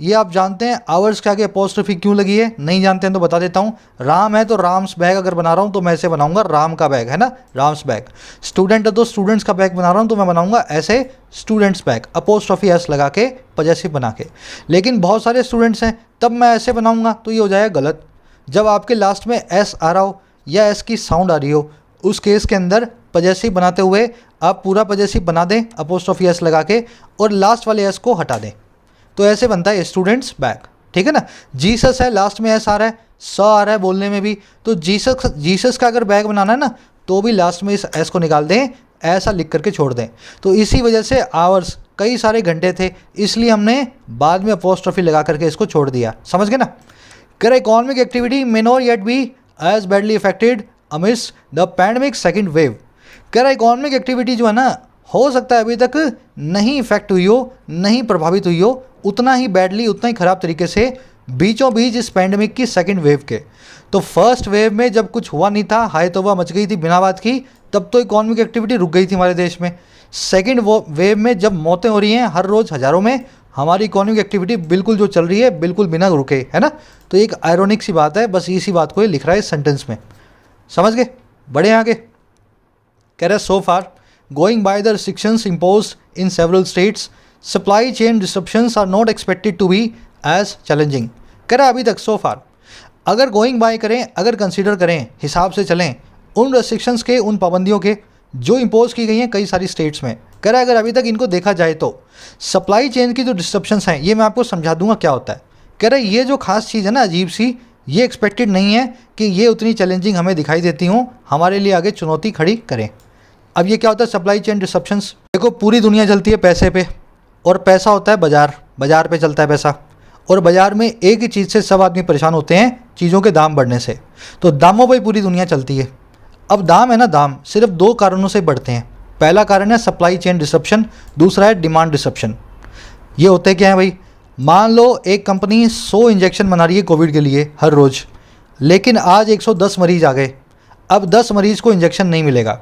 ये आप जानते हैं आवर्स के आगे अपोस्ट्रोफी क्यों लगी है? नहीं जानते हैं तो बता देता हूँ। राम है तो राम्स बैग अगर बना रहा हूँ तो मैं ऐसे बनाऊंगा राम का बैग, है ना, राम्स बैग। स्टूडेंट है तो स्टूडेंट्स का बैग बना रहा हूँ तो मैं बनाऊंगा ऐसे स्टूडेंट्स बैग, अपोस्ट्रोफी एस लगा के, पजेसिव बना के। लेकिन बहुत सारे स्टूडेंट्स हैं तब मैं ऐसे बनाऊंगा तो ये हो जाएगा गलत। जब आपके लास्ट में एस आ रहा हो या एस की साउंड आ रही हो, उस केस के अंदर पजेसिव बनाते हुए आप पूरा पजेसिव बना दें अपोस्ट्रोफी एस लगा के, और लास्ट वाले एस को हटा दें, तो ऐसे बनता है स्टूडेंट्स बैग। ठीक है ना। जीसस है, लास्ट में एस आ रहा है, स आ रहा है बोलने में भी, तो जीसस का अगर बैग बनाना है ना तो भी लास्ट में इस एस को निकाल दें, ऐसा लिख करके छोड़ दें। तो इसी वजह से आवर्स कई सारे घंटे थे, इसलिए हमने बाद में अपोस्ट्रोफी लगा करके इसको छोड़ दिया। समझ गए ना। कर economic activity may not yet be as badly affected amid the pandemic second wave. कह रहा इकोनॉमिक एक्टिविटी जो है ना, हो सकता है अभी तक नहीं इफेक्ट हुई हो, नहीं प्रभावित हुई हो उतना ही बैडली, उतना ही ख़राब तरीके से बीचों बीच इस पैंडेमिक की सेकंड वेव के। तो फर्स्ट वेव में जब कुछ हुआ नहीं था, हाय तौबा मच गई थी बिना बात की, तब तो इकोनॉमिक एक्टिविटी रुक गई थी हमारे देश में। सेकंड वेव में जब मौतें हो रही हैं हर रोज़ हज़ारों में, हमारी इकोनॉमिक एक्टिविटी बिल्कुल जो चल रही है बिल्कुल बिना रुके, है ना। तो एक आयरॉनिक सी बात है, बस इसी बात को ये लिख रहा है इस सेंटेंस में। समझ गए? बढ़े आगे। कह रहे so far going by the restrictions imposed in several states supply chain disruptions are not expected to be as challenging. कह रहा अभी तक सो फार, अगर गोइंग बाय करें, अगर कंसीडर करें, हिसाब से चलें उन रेस्ट्रिक्शंस के, उन पाबंदियों के जो इम्पोज की गई हैं कई सारी स्टेट्स में। कह रहा है अगर अभी तक इनको देखा जाए तो सप्लाई चेन की जो डिस्ट्रप्शंस हैं, ये मैं आपको समझा दूंगा क्या होता है। कह रहा है ये जो खास चीज़ है ना, अजीब सी, ये एक्सपेक्टेड नहीं है कि ये उतनी चैलेंजिंग हमें दिखाई देती हूँ, हमारे लिए आगे चुनौती खड़ी करें। अब ये क्या होता है सप्लाई चेन डिस्ट्रप्शंस? देखो पूरी दुनिया चलती है पैसे पे, और पैसा होता है बाजार, बाजार पे चलता है पैसा, और बाजार में एक ही चीज़ से सब आदमी परेशान होते हैं, चीज़ों के दाम बढ़ने से। तो दामों पर पूरी दुनिया चलती है। अब दाम है ना, दाम सिर्फ 2 कारणों से बढ़ते हैं। पहला कारण है सप्लाई चेन डिस्ट्रप्शन, दूसरा है डिमांड डिस्ट्रप्शन। ये होते क्या है भाई? मान लो एक कंपनी 100 इंजेक्शन बना रही है कोविड के लिए हर रोज़, लेकिन आज 110 मरीज़ आ गए। अब 10 मरीज़ को इंजेक्शन नहीं मिलेगा,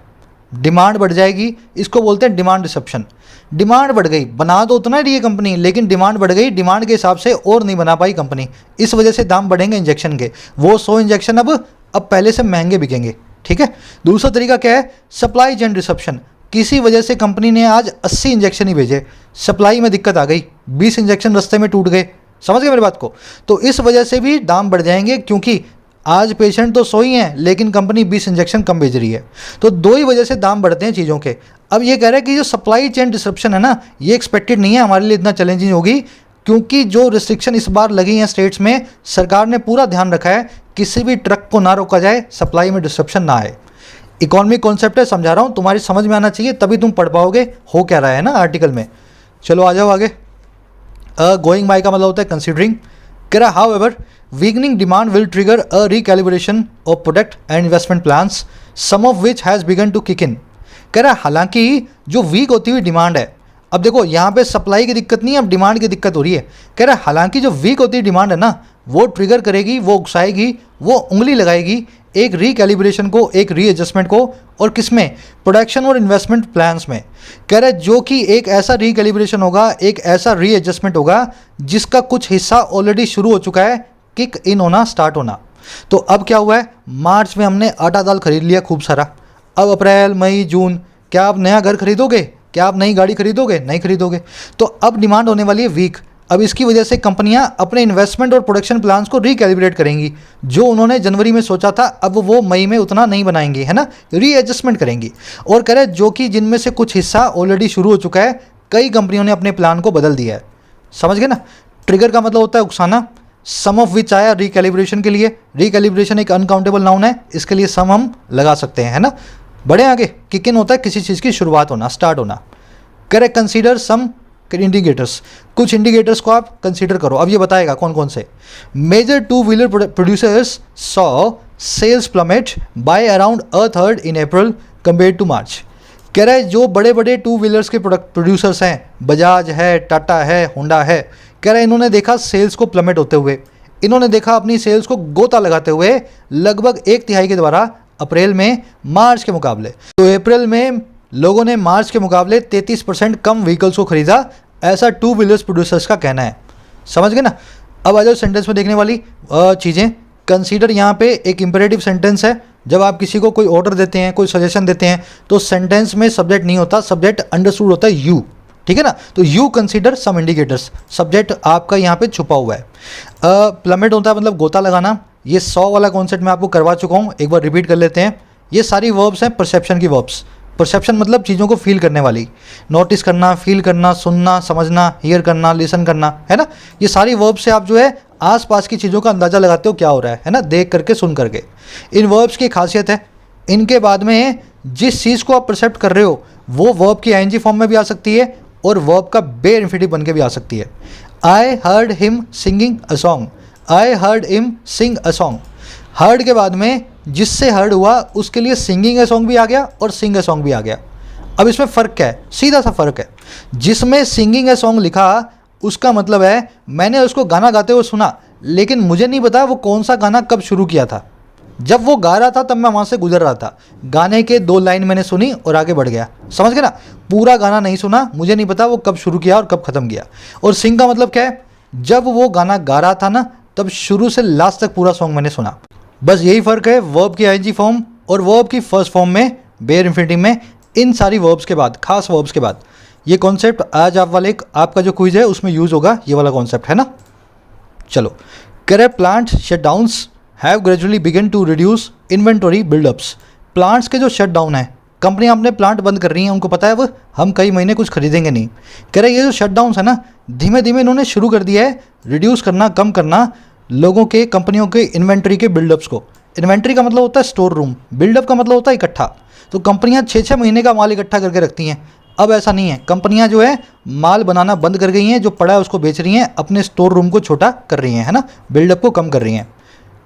डिमांड बढ़ जाएगी, इसको बोलते हैं डिमांड डिसरप्शन। डिमांड बढ़ गई, बना तो उतना ही कंपनी, लेकिन डिमांड बढ़ गई, डिमांड के हिसाब से और नहीं बना पाई कंपनी, इस वजह से दाम बढ़ेंगे इंजेक्शन के। वो 100 इंजेक्शन अब पहले से महंगे बिकेंगे, ठीक है। दूसरा तरीका क्या है, सप्लाई चेन डिसरप्शन। किसी वजह से कंपनी ने आज 80 इंजेक्शन ही भेजे, सप्लाई में दिक्कत आ गई, 20 इंजेक्शन रास्ते में टूट गए, समझ गए मेरी बात को। तो इस वजह से भी दाम बढ़ जाएंगे, क्योंकि आज पेशेंट तो 100 ही हैं लेकिन कंपनी 20 इंजेक्शन कम भेज रही है। तो दो ही वजह से दाम बढ़ते हैं चीज़ों के। अब ये कह रहा है कि जो सप्लाई चेन डिसरप्शन है ना, ये एक्सपेक्टेड नहीं है हमारे लिए इतना चैलेंजिंग होगी, क्योंकि जो रिस्ट्रिक्शन इस बार लगी हैं स्टेट्स में, सरकार ने पूरा ध्यान रखा है किसी भी ट्रक को ना रोका जाए, सप्लाई में डिसरप्शन ना आए। इकोनॉमिक कॉन्सेप्ट है, समझा रहा हूँ, तुम्हारी समझ में आना चाहिए, तभी तुम पढ़ पाओगे हो क्या रहा है ना आर्टिकल में। चलो आ जाओ आगे। गोइंग बाय का मतलब होता है कंसिडरिंग। कह रहा however weakening demand will trigger a recalibration of product and investment plans, some of which has begun to kick in। कह रहा है हालांकि जो वीक होती हुई डिमांड है, अब देखो यहाँ पे सप्लाई की दिक्कत नहीं है, अब डिमांड की दिक्कत हो रही है। कह रहा है हालांकि जो वीक होती हुई डिमांड है ना, वो ट्रिगर करेगी, वो उकसाएगी, वो उंगली लगाएगी एक रिकैलिब्रेशन को, एक रीएडजस्टमेंट को, और किसमें, प्रोडक्शन और इन्वेस्टमेंट प्लान्स में। कह रहे जो कि एक ऐसा रिकैलिब्रेशन होगा, एक ऐसा रीएडजस्टमेंट होगा जिसका कुछ हिस्सा ऑलरेडी शुरू हो चुका है किक इन होना, स्टार्ट होना। तो अब क्या हुआ है, मार्च में हमने आटा दाल खरीद लिया खूब सारा, अब अप्रैल मई जून, क्या आप नया घर खरीदोगे, क्या आप नई गाड़ी खरीदोगे, नहीं खरीदोगे। तो अब डिमांड होने वाली है वीक। अब इसकी वजह से कंपनियां अपने इन्वेस्टमेंट और प्रोडक्शन प्लान्स को रिकैलिब्रेट करेंगी। जो उन्होंने जनवरी में सोचा था अब वो मई में उतना नहीं बनाएंगी, है ना, रीएडजस्टमेंट करेंगी। और कह रहे जो कि जिनमें से कुछ हिस्सा ऑलरेडी शुरू हो चुका है, कई कंपनियों ने अपने प्लान को बदल दिया है, समझ गए ना। ट्रिगर का मतलब होता है उकसाना, सम ऑफ विच आया रिकैलिब्रेशन के लिए। रिकैलिब्रेशन एक अनकाउंटेबल नाउन है, इसके लिए सम हम लगा सकते हैं, है ना। बड़े आगे किक इन होता है किसी चीज़ की शुरुआत होना, स्टार्ट होना। करेक्ट, कंसीडर सम इंडिकेटर्स, कुछ इंडिकेटर्स को आप कंसीडर करो। अब ये बताएगा कौन कौन से। Major two wheeler producers saw sales plummet by around 1/3 in April compared to March. कह रहा है जो बड़े बड़े टू व्हीलर्स के प्रोड्यूसर्स हैं, बजाज है, टाटा है, होंडा है, कह रहा है इन्होंने देखा सेल्स को प्लमेट होते हुए, इन्होंने देखा अपनी सेल्स को गोता लगाते हुए लगभग 1/3 के द्वारा अप्रैल में मार्च के मुकाबले। तो अप्रैल में लोगों ने मार्च के मुकाबले 33% कम व्हीकल्स को खरीदा, ऐसा टू व्हीलर्स प्रोड्यूसर्स का कहना है, समझ गए ना। अब आ जाओ सेंटेंस में देखने वाली चीज़ें। कंसीडर यहाँ पे एक इंपेरेटिव सेंटेंस है। जब आप किसी को कोई ऑर्डर देते हैं, कोई सजेशन देते हैं, तो सेंटेंस में सब्जेक्ट नहीं होता, सब्जेक्ट अंडरस्टूड होता है यू, ठीक है ना। तो you consider some indicators, subject आपका यहाँ पे छुपा हुआ है। प्लमेट होता है मतलब गोता लगाना, ये 100 वाला कॉन्सेप्ट मैं आपको करवा चुका हूँ, एक बार रिपीट कर लेते हैं। ये सारी वर्ब्स हैं परसेप्शन की वर्ब्स। परसेप्शन मतलब चीज़ों को फील करने वाली, नोटिस करना, फील करना, सुनना, समझना, हियर करना, लिसन करना, है ना। ये सारी वर्ब्स से आप जो है आसपास की चीज़ों का अंदाज़ा लगाते हो क्या हो रहा है ना, देख करके, सुन करके। इन वर्ब्स की खासियत है, इनके बाद में जिस चीज़ को आप परसेप्ट कर रहे हो वो वर्ब की आईएनजी फॉर्म में भी आ सकती है और वर्ब का बेयर इंफिनिटिव बन के भी आ सकती है। I heard him singing a song, I heard him Singh a song. Heard के बाद में जिससे हर्ड हुआ उसके लिए सिंगिंग ए सॉन्ग भी आ गया और सिंग ए सॉन्ग भी आ गया। अब इसमें फ़र्क क्या है, सीधा सा फ़र्क है। जिसमें सिंगिंग ए सॉन्ग लिखा उसका मतलब है मैंने उसको गाना गाते हुए सुना, लेकिन मुझे नहीं पता वो कौन सा गाना कब शुरू किया था। जब वो गा रहा था तब मैं वहाँ से गुजर रहा था, गाने के 2 लाइन मैंने सुनी और आगे बढ़ गया, समझ गए ना। पूरा गाना नहीं सुना, मुझे नहीं पता वो कब शुरू किया और कब ख़त्म किया। और सिंग का मतलब क्या है, जब वो गाना गा रहा था ना तब शुरू से लास्ट तक पूरा सॉन्ग मैंने सुना। बस यही फ़र्क है वर्ब की आईएनजी फॉर्म और वर्ब की फर्स्ट फॉर्म में, बेयर इंफिनिटिव में। इन सारी वर्ब्स के बाद, खास वर्ब्स के बाद, ये कॉन्सेप्ट आज आप वाले आपका जो क्विज है उसमें यूज़ होगा, ये वाला कॉन्सेप्ट, है ना। चलो, करे plant shutdowns have gradually begun to reduce inventory buildups. Plants के जो शट डाउन है, कंपनियां अपने प्लांट बंद कर रही हैं, उनको पता है अब हम कई महीने कुछ खरीदेंगे नहीं। कह रहे ये जो शट डाउन्स है ना, धीमे धीमे इन्होंने शुरू कर दिया है रिड्यूस करना, कम करना लोगों के, कंपनियों के इन्वेंटरी के बिल्डअप्स को। इन्वेंटरी का मतलब होता है स्टोर रूम, बिल्डअप का मतलब होता है इकट्ठा। तो कंपनियां 6-6 महीने का माल इकट्ठा करके रखती हैं, अब ऐसा नहीं है। कंपनियां जो है माल बनाना बंद कर गई हैं, जो पड़ा है उसको बेच रही हैं, अपने स्टोर रूम को छोटा कर रही हैं, है ना, बिल्डअप को कम कर रही हैं।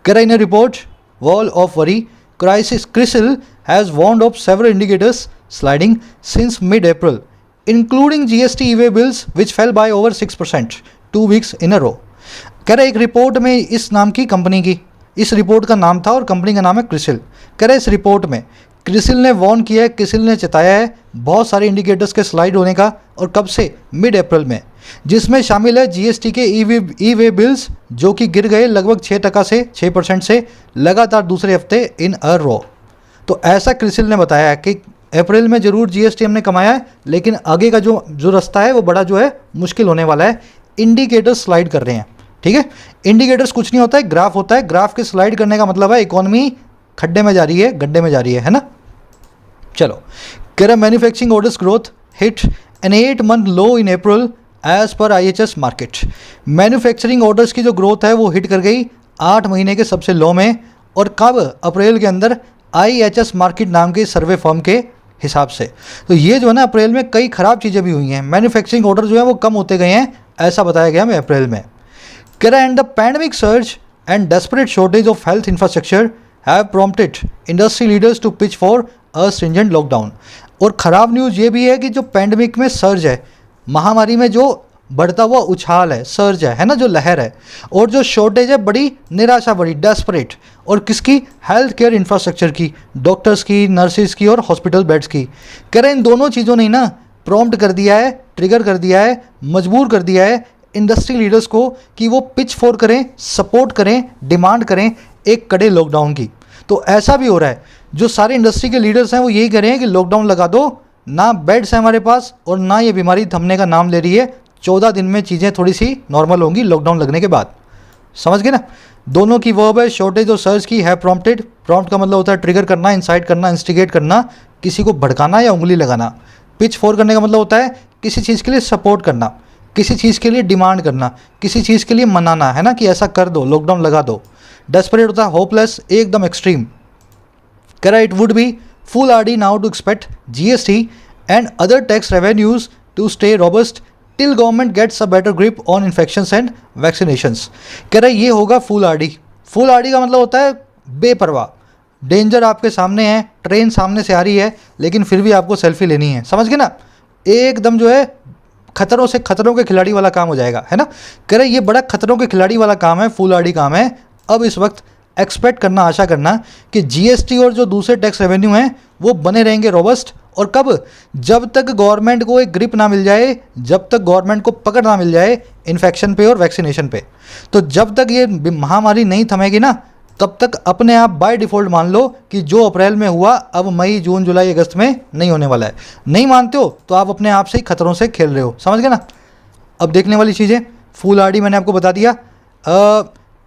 कह रहा in report wall of worry crisis CRISIL has warned of several indicators sliding since mid April including GST e way bills which fell by over 6% 2 weeks in a row. कह रहे एक रिपोर्ट में इस नाम की कंपनी की, इस रिपोर्ट का नाम था और कंपनी का नाम है क्रिसिल। कह रहे इस रिपोर्ट में क्रिसिल ने वार्न किया है, क्रिसिल ने चेताया है बहुत सारे इंडिकेटर्स के स्लाइड होने का, और कब से, मिड अप्रैल में, जिसमें शामिल है जीएसटी के ई वे बिल्स जो कि गिर गए लगभग 6% से 6% से लगातार दूसरे हफ्ते इन अ रो। तो ऐसा क्रिसिल ने बताया है कि अप्रैल में ज़रूर जीएसटी हमने कमाया है, लेकिन आगे का जो रास्ता है वो बड़ा जो है मुश्किल होने वाला है। इंडिकेटर्स स्लाइड कर रहे हैं, ठीक है। इंडिकेटर्स कुछ नहीं होता है, ग्राफ होता है। ग्राफ के स्लाइड करने का मतलब है इकोनॉमी खड्डे में जा रही है, गड्ढे में जा रही है ना। चलो, कह रहा manufacturing orders growth hit an 8-month low in April as per IHS Markit. Manufacturing orders की जो ग्रोथ है वो हिट कर गई 8 महीने के सबसे लो में, और कब, अप्रैल के अंदर, IHS मार्केट नाम के सर्वे फर्म के हिसाब से। तो ये जो है ना अप्रैल में कई ख़राब चीज़ें भी हुई हैं, मैन्युफैक्चरिंग ऑर्डर जो है वो कम होते गए हैं, ऐसा बताया गया हमें अप्रैल में। कह रहा and the pandemic surge and desperate shortage of health infrastructure have prompted industry leaders to pitch for a stringent lockdown. और ख़राब न्यूज़ ये भी है कि जो पैंडमिक में सर्ज है, महामारी में जो बढ़ता हुआ उछाल है, सर्ज है ना, जो लहर है, और जो शॉर्टेज है, बड़ी निराशा, बड़ी डेस्परेट, और किसकी, हेल्थ केयर इंफ्रास्ट्रक्चर की, डॉक्टर्स की, नर्सिस की और हॉस्पिटल बेड्स की। कह रहे इन दोनों चीज़ों ने ना प्रॉम्प्ट कर दिया है, ट्रिगर कर दिया है, मजबूर कर दिया है इंडस्ट्री लीडर्स को कि वो पिच फॉर करें, सपोर्ट करें, डिमांड करें एक कड़े लॉकडाउन की। तो ऐसा भी हो रहा है, जो सारे इंडस्ट्री के लीडर्स हैं वो यही कह रहे हैं कि लॉकडाउन लगा दो, ना बेड्स हैं हमारे पास और ना ये बीमारी थमने का नाम ले रही है। 14 दिन में चीज़ें थोड़ी सी नॉर्मल होंगी लॉकडाउन लगने के बाद। समझ गए ना। दोनों की वर्ब है शॉर्टेज और सर्च की, है प्रॉम्प्टेड। प्रॉम्प्ट का मतलब होता है ट्रिगर करना, इंसाइट करना, इंस्टिगेट करना, किसी को भड़काना या उंगली लगाना। पिच फॉर करने का मतलब होता है किसी चीज़ के लिए सपोर्ट करना, किसी चीज़ के लिए डिमांड करना, किसी चीज़ के लिए मनाना, है ना, कि ऐसा कर दो, लॉकडाउन लगा दो। डेस्परेट होता है होपलेस, एकदम एक्सट्रीम। कह रहा it would be foolhardy now to expect GST and other tax revenues to stay robust till government gets a better grip on infections and vaccinations. कह रहा है ये होगा फुल आरडी। फुल आरडी का मतलब होता है बेपरवाह, डेंजर आपके सामने है, ट्रेन सामने से आ रही है, लेकिन फिर भी आपको सेल्फी लेनी है। समझ गए ना, एकदम जो है खतरों से खतरों के खिलाड़ी वाला काम हो जाएगा, है ना। कह रहे ये बड़ा खतरों के खिलाड़ी वाला काम है, फुल आरडी काम है। अब इस वक्त एक्सपेक्ट करना, आशा करना कि जीएसटी और जो दूसरे टैक्स रेवेन्यू हैं वो बने रहेंगे रोबस्ट। और कब, जब तक गवर्नमेंट को एक ग्रिप ना मिल जाए, जब तक गवर्नमेंट को पकड़ ना मिल जाए इन्फेक्शन पे और वैक्सीनेशन पे। तो जब तक ये महामारी नहीं थमेगी ना, तब तक अपने आप बाय डिफ़ॉल्ट मान लो कि जो अप्रैल में हुआ अब मई, जून, जुलाई, अगस्त में नहीं होने वाला है। नहीं मानते हो तो आप अपने आप से ही खतरों से खेल रहे हो। समझ गए ना। अब देखने वाली चीज़ें, फुल आरडी मैंने आपको बता दिया।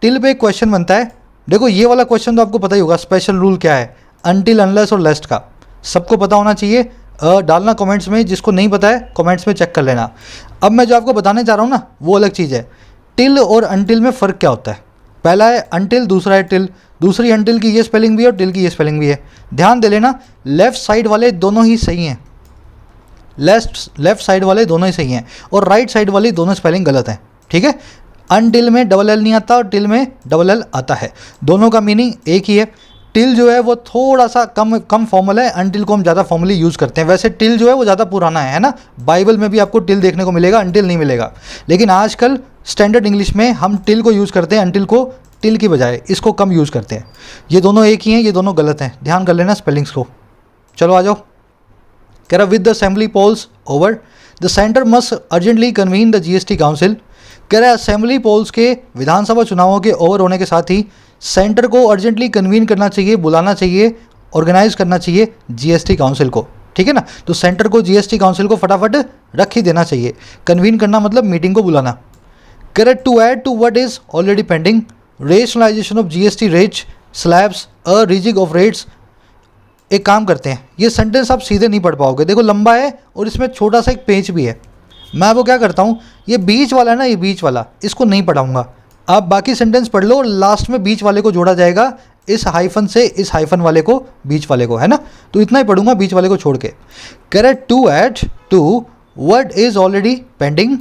टिल पे एक क्वेश्चन बनता है, देखो ये वाला क्वेश्चन तो आपको पता ही होगा, स्पेशल रूल क्या है, अनटिल, अनलेस और लेस्ट का सबको पता होना चाहिए। डालना कमेंट्स में, जिसको नहीं पता है कमेंट्स में चेक कर लेना। अब मैं जो आपको बताने जा रहा हूँ ना वो अलग चीज़ है। टिल और अनटिल में फ़र्क क्या होता है? पहला है अनटिल, दूसरा है टिल। दूसरी अनटिल की ये स्पेलिंग भी है और टिल की ये स्पेलिंग भी है। ध्यान दे लेना, लेफ़्ट साइड वाले दोनों ही सही हैं, लेफ़्ट साइड वाले दोनों ही सही हैं, और राइट साइड वाली दोनों स्पेलिंग गलत हैं, ठीक है। अनटिल में डबल एल नहीं आता और टिल में डबल एल आता है, दोनों का मीनिंग एक ही है। टिल जो है वो थोड़ा सा कम फॉर्मल है, अनटिल को हम ज़्यादा फॉर्मली यूज़ करते हैं। वैसे टिल जो है वो ज़्यादा पुराना है ना, बाइबल में भी आपको टिल देखने को मिलेगा, अनटिल नहीं मिलेगा। लेकिन आजकल स्टैंडर्ड इंग्लिश में हम टिल को यूज़ करते हैं, अनटिल को टिल की बजाय इसको कम यूज़ करते हैं। ये दोनों एक ही हैं, ये दोनों गलत हैं, ध्यान कर लेना स्पेलिंग्स को। चलो आ जाओ। कह रहा with the assembly polls over the centre must urgently convene the GST council. कह रहा है असेंबली पोल्स के, विधानसभा चुनावों के ओवर होने के साथ ही सेंटर को अर्जेंटली कन्वीन करना चाहिए, बुलाना चाहिए, ऑर्गेनाइज करना चाहिए जीएसटी काउंसिल को, ठीक है ना। तो सेंटर को जीएसटी काउंसिल को फटाफट रख ही देना चाहिए। कन्वीन करना मतलब मीटिंग को बुलाना। Correct to add to what is already pending rationalisation of GST rates slabs a rejig of rates. एक काम करते हैं, ये सेंटेंस आप सीधे नहीं पढ़ पाओगे, देखो लंबा है और इसमें छोटा सा एक पेज भी है। मैं वो क्या करता हूँ, ये बीच वाला है ना, ये बीच वाला, इसको नहीं पढ़ाऊंगा। आप बाकी सेंटेंस पढ़ लो और लास्ट में बीच वाले को जोड़ा जाएगा इस हाइफन से, इस हाइफन वाले को, बीच वाले को, है ना। तो इतना ही पढ़ूंगा बीच वाले को छोड़ के। Correct to add to what is already pending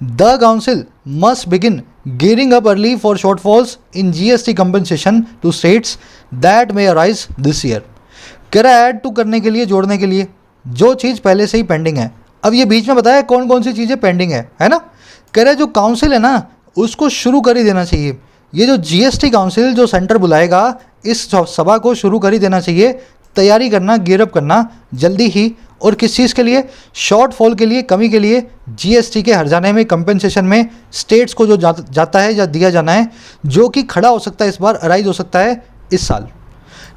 the council must begin gearing up early for shortfalls in GST compensation to states that may arise this year। कह रहा है ऐड टू करने के लिए, जोड़ने के लिए, जो चीज़ पहले से ही पेंडिंग है। अब ये बीच में बताया कौन कौन सी चीज़ें पेंडिंग है ना। कह रहा है जो काउंसिल है ना उसको शुरू कर ही देना चाहिए। ये जो जीएसटी काउंसिल जो सेंटर बुलाएगा, इस सभा को शुरू कर ही देना चाहिए तैयारी करना, गियरअप करना जल्दी ही। और किस चीज़ के लिए? शॉर्टफॉल के लिए, कमी के लिए, जीएसटी के हर्जाने में, कंपेंसेशन में स्टेट्स को जो जाता है या दिया जाना है, जो कि खड़ा हो सकता है इस बार, अराइज हो सकता है इस साल।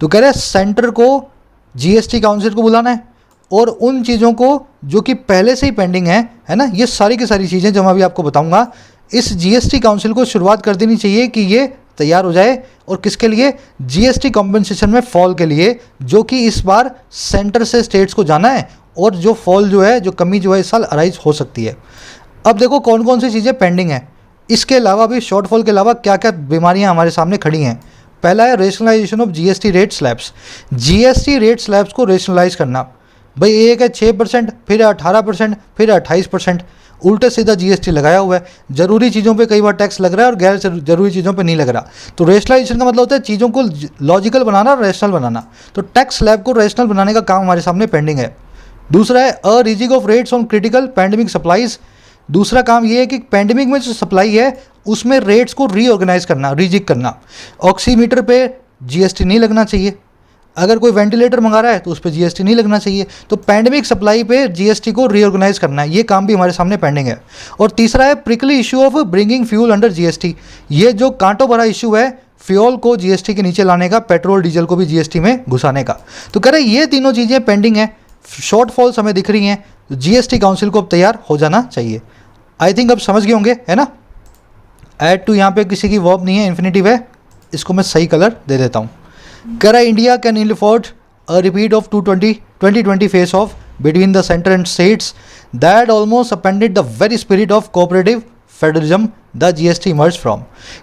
तो कह रहे हैं सेंटर को जीएसटी काउंसिल को बुलाना है और उन चीज़ों को जो कि पहले से ही पेंडिंग है ना, ये सारी की सारी चीज़ें जो मैं अभी आपको बताऊंगा, इस जीएसटी काउंसिल को शुरुआत कर देनी चाहिए कि ये तैयार हो जाए। और किसके लिए? जीएसटी कॉम्पेंसेशन में फॉल के लिए, जो कि इस बार सेंटर से स्टेट्स को जाना है और जो फॉल जो है, जो कमी जो है इस साल अराइज हो सकती है। अब देखो कौन कौन सी चीज़ें पेंडिंग हैं, इसके अलावा भी, शॉर्टफॉल के अलावा क्या क्या बीमारियां हमारे सामने खड़ी हैं। पहला है rationalisation of GST rate slabs. GST rate slabs को रेशनलाइज करना। भाई एक है 6%, फिर है 18%, फिर है 28%, उल्टे सीधा जीएसटी लगाया हुआ है। ज़रूरी चीज़ों पे कई बार टैक्स लग रहा है और गैर ज़रूरी चीज़ों पे नहीं लग रहा। तो रेशनलाइजेशन का मतलब होता है चीज़ों को लॉजिकल बनाना, रैशनल बनाना। तो टैक्स स्लैब को रैशनल बनाने का काम हमारे सामने पेंडिंग है। दूसरा है a rejig of rates on critical pandemic supplies. दूसरा काम ये है कि पैंडेमिक में जो सप्लाई है उसमें रेट्स को रीऑर्गेनाइज करना, रीजिग करना। ऑक्सीमीटर पे जीएसटी नहीं लगना चाहिए। अगर कोई वेंटिलेटर मंगा रहा है तो उस पर जीएसटी नहीं लगना चाहिए। तो पैंडेमिक सप्लाई पे जीएसटी को रीऑर्गेनाइज करना है, ये काम भी हमारे सामने पेंडिंग है। और तीसरा है prickly issue of bringing fuel under GST. ये जो कांटों भरा इशू है फ्यूल को जीएसटी के नीचे लाने का, पेट्रोल डीजल को भी जीएसटी में घुसाने का। तो कह रहे ये तीनों चीज़ें पेंडिंग है, शॉर्टफॉल्स हमें दिख रही हैं। जीएसटी काउंसिल को अब तैयार हो जाना चाहिए। आई थिंक अब समझ गए होंगे, है ना। ऐड टू यहाँ पे किसी की वर्ब नहीं है, इन्फिनेटिव है, इसको मैं सही कलर दे देता हूँ। कह रहा India can ill afford a repeat of 2020 face off between the centre and states that almost upended the very spirit of cooperative federalism the GST emerged from.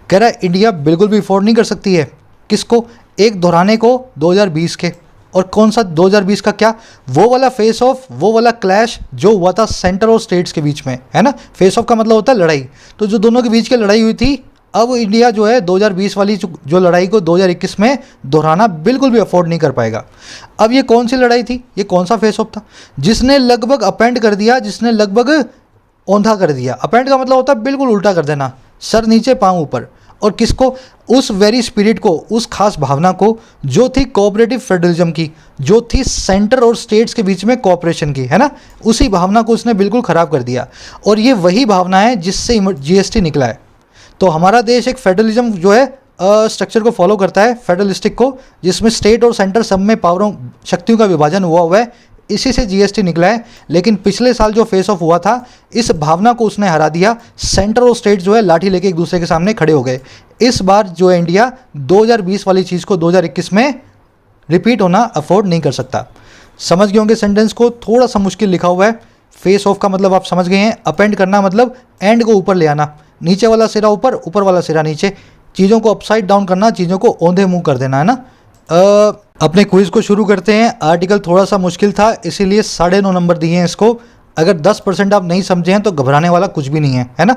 कह रहा है इंडिया बिल्कुल भी अफोर्ड नहीं कर सकती है किसको? एक दोहराने को 2020 के। और कौन सा 2020 का? क्या वो वाला फेस ऑफ, वो वाला क्लैश जो हुआ था सेंटर और स्टेट्स के बीच में, है ना। फेस ऑफ का मतलब होता है लड़ाई। तो जो दोनों के बीच की लड़ाई हुई थी, अब इंडिया जो है 2020 वाली जो लड़ाई को 2021 में दोहराना बिल्कुल भी अफोर्ड नहीं कर पाएगा। अब ये कौन सी लड़ाई थी, ये कौन सा फेस ऑफ था? जिसने लगभग अपेंड कर दिया, जिसने लगभग औंधा कर दिया। अपेंड का मतलब होता है बिल्कुल उल्टा कर देना, सर नीचे पाँव ऊपर। और किसको? उस वेरी स्पिरिट को, उस खास भावना को जो थी कोऑपरेटिव फेडरलिज्म की, जो थी सेंटर और स्टेट्स के बीच में कोऑपरेशन की, है ना। उसी भावना को उसने बिल्कुल ख़राब कर दिया। और ये वही भावना है जिससे जीएसटी निकला है। तो हमारा देश एक फेडरलिज्म जो है स्ट्रक्चर को फॉलो करता है, फेडरलिस्टिक को, जिसमें स्टेट और सेंटर सब में पावरों, शक्तियों का विभाजन हुआ है। इसी से जीएसटी निकला है। लेकिन पिछले साल जो फेस ऑफ हुआ था, इस भावना को उसने हरा दिया। सेंटर और स्टेट जो है लाठी लेके एक दूसरे के सामने खड़े हो गए। इस बार जो है इंडिया 2020 वाली चीज़ को 2021 में रिपीट होना अफोर्ड नहीं कर सकता। समझ गए होंगे सेंटेंस को, थोड़ा सा मुश्किल लिखा हुआ है। फेस ऑफ का मतलब आप समझ गए हैं, अपेंड करना मतलब एंड को ऊपर ले आना, नीचे वाला सिरा ऊपर, ऊपर वाला सिरा नीचे, चीज़ों को अपसाइड डाउन करना, चीज़ों को औंधे मुंह कर देना, है ना। अपने क्विज को शुरू करते हैं। आर्टिकल थोड़ा सा मुश्किल था, इसीलिए 9.5 नंबर दिए हैं इसको। अगर 10% आप नहीं समझे हैं तो घबराने वाला कुछ भी नहीं है ना।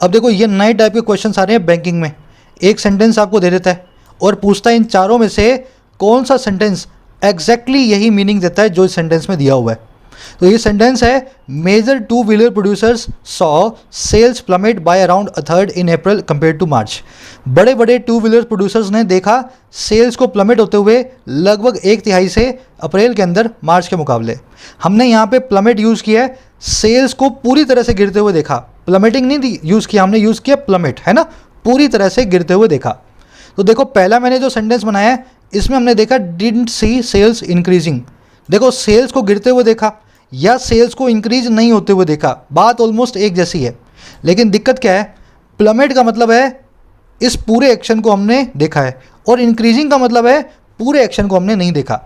अब देखो ये नए टाइप के क्वेश्चन आ रहे हैं बैंकिंग में। एक सेंटेंस आपको दे देता है और पूछता है इन चारों में से कौन सा सेंटेंस एग्जैक्टली यही मीनिंग देता है जो इस सेंटेंस में दिया हुआ है। तो ये सेंटेंस है, major two wheeler producers saw sales plummet by around a third in April compared to March. बड़े बड़े टू व्हीलर प्रोड्यूसर्स ने देखा सेल्स को प्लमेट होते हुए लगभग 1/3 से अप्रैल के अंदर मार्च के मुकाबले। हमने यहाँ पे प्लमेट यूज़ किया है, सेल्स को पूरी तरह से गिरते हुए देखा। प्लमेटिंग नहीं यूज़ किया, हमने यूज़ किया प्लमेट, है ना, पूरी तरह से गिरते हुए देखा। तो देखो पहला मैंने जो सेंटेंस बनाया है इसमें हमने देखा डिडंट सी सेल्स इंक्रीजिंग। देखो सेल्स को गिरते हुए देखा या सेल्स को इंक्रीज नहीं होते हुए देखा, बात ऑलमोस्ट एक जैसी है। लेकिन दिक्कत क्या है, प्लमेट का मतलब है इस पूरे एक्शन को हमने देखा है और इंक्रीजिंग का मतलब है पूरे एक्शन को हमने नहीं देखा।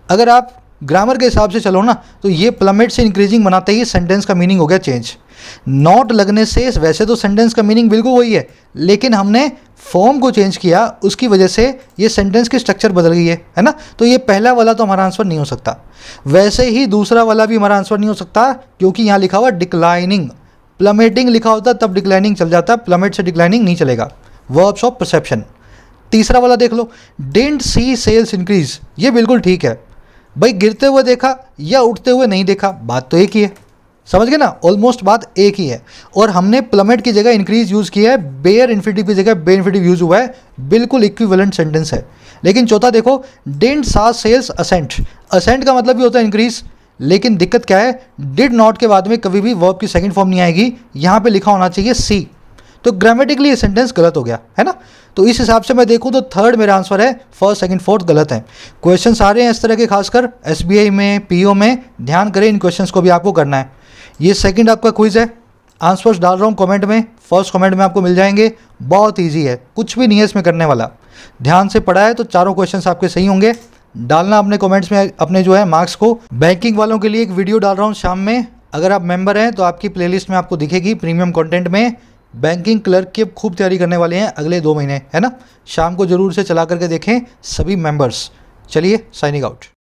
अगर आप ग्रामर के हिसाब से चलो ना तो ये प्लमेट से इंक्रीजिंग बनाते ही सेंटेंस का मीनिंग हो गया चेंज। नॉट लगने से वैसे तो सेंटेंस का मीनिंग बिल्कुल वही है, लेकिन हमने फॉर्म को चेंज किया, उसकी वजह से ये सेंटेंस की स्ट्रक्चर बदल गई है ना। तो ये पहला वाला तो हमारा आंसर नहीं हो सकता। वैसे ही दूसरा वाला भी हमारा आंसर नहीं हो सकता क्योंकि यहाँ लिखा हुआ डिक्लाइनिंग। प्लमेटिंग लिखा होता तब डिक्लाइनिंग चल जाता, प्लमेट से डिक्लाइनिंग नहीं चलेगा। Verbs of perception. तीसरा वाला देख लो, डिडंट सी सेल्स इंक्रीज, ये बिल्कुल ठीक है भाई। गिरते हुए देखा या उठते हुए नहीं देखा, बात तो एक ही है, समझ गए ना, ऑलमोस्ट बात एक ही है। और हमने प्लमेट की जगह इंक्रीज यूज़ किया है, बेयर इन्फिनिटिव की जगह बे इन्फिनिटिव यूज़ हुआ है, बिल्कुल इक्विवेलेंट सेंटेंस है। लेकिन चौथा देखो, डिडंट सा सेल्स असेंट। असेंट का मतलब भी होता है इंक्रीज, लेकिन दिक्कत क्या है, डिड नॉट के बाद में कभी भी वर्ब की सेकंड फॉर्म नहीं आएगी, यहाँ पे लिखा होना चाहिए सी। तो ग्रामेटिकली ये सेंटेंस गलत हो गया है ना। तो इस हिसाब से मैं देखूँ तो थर्ड मेरा आंसर है, फर्स्ट सेकंड फोर्थ गलत है। क्वेश्चन आ रहे हैं इस तरह के, खासकर एसबीआई में, पीओ में, ध्यान करें इन क्वेश्चंस को भी आपको करना है। ये सेकंड आपका क्विज है, आंसर्स डाल रहा हूँ कमेंट में, फर्स्ट कमेंट में आपको मिल जाएंगे। बहुत ईजी है, कुछ भी नहीं है इसमें करने वाला। ध्यान से पढ़ा है तो चारों क्वेश्चंस आपके सही होंगे। डालना अपने कमेंट्स में अपने जो है मार्क्स को। बैंकिंग वालों के लिए एक वीडियो डाल रहा हूँ शाम में, अगर आप मेंबर हैं तो आपकी प्लेलिस्ट में आपको दिखेगी प्रीमियम कंटेंट में। बैंकिंग क्लर्क की खूब तैयारी करने वाले हैं अगले 2 महीने, है ना। शाम को जरूर से चला करके देखें सभी मेंबर्स। चलिए साइनिंग आउट।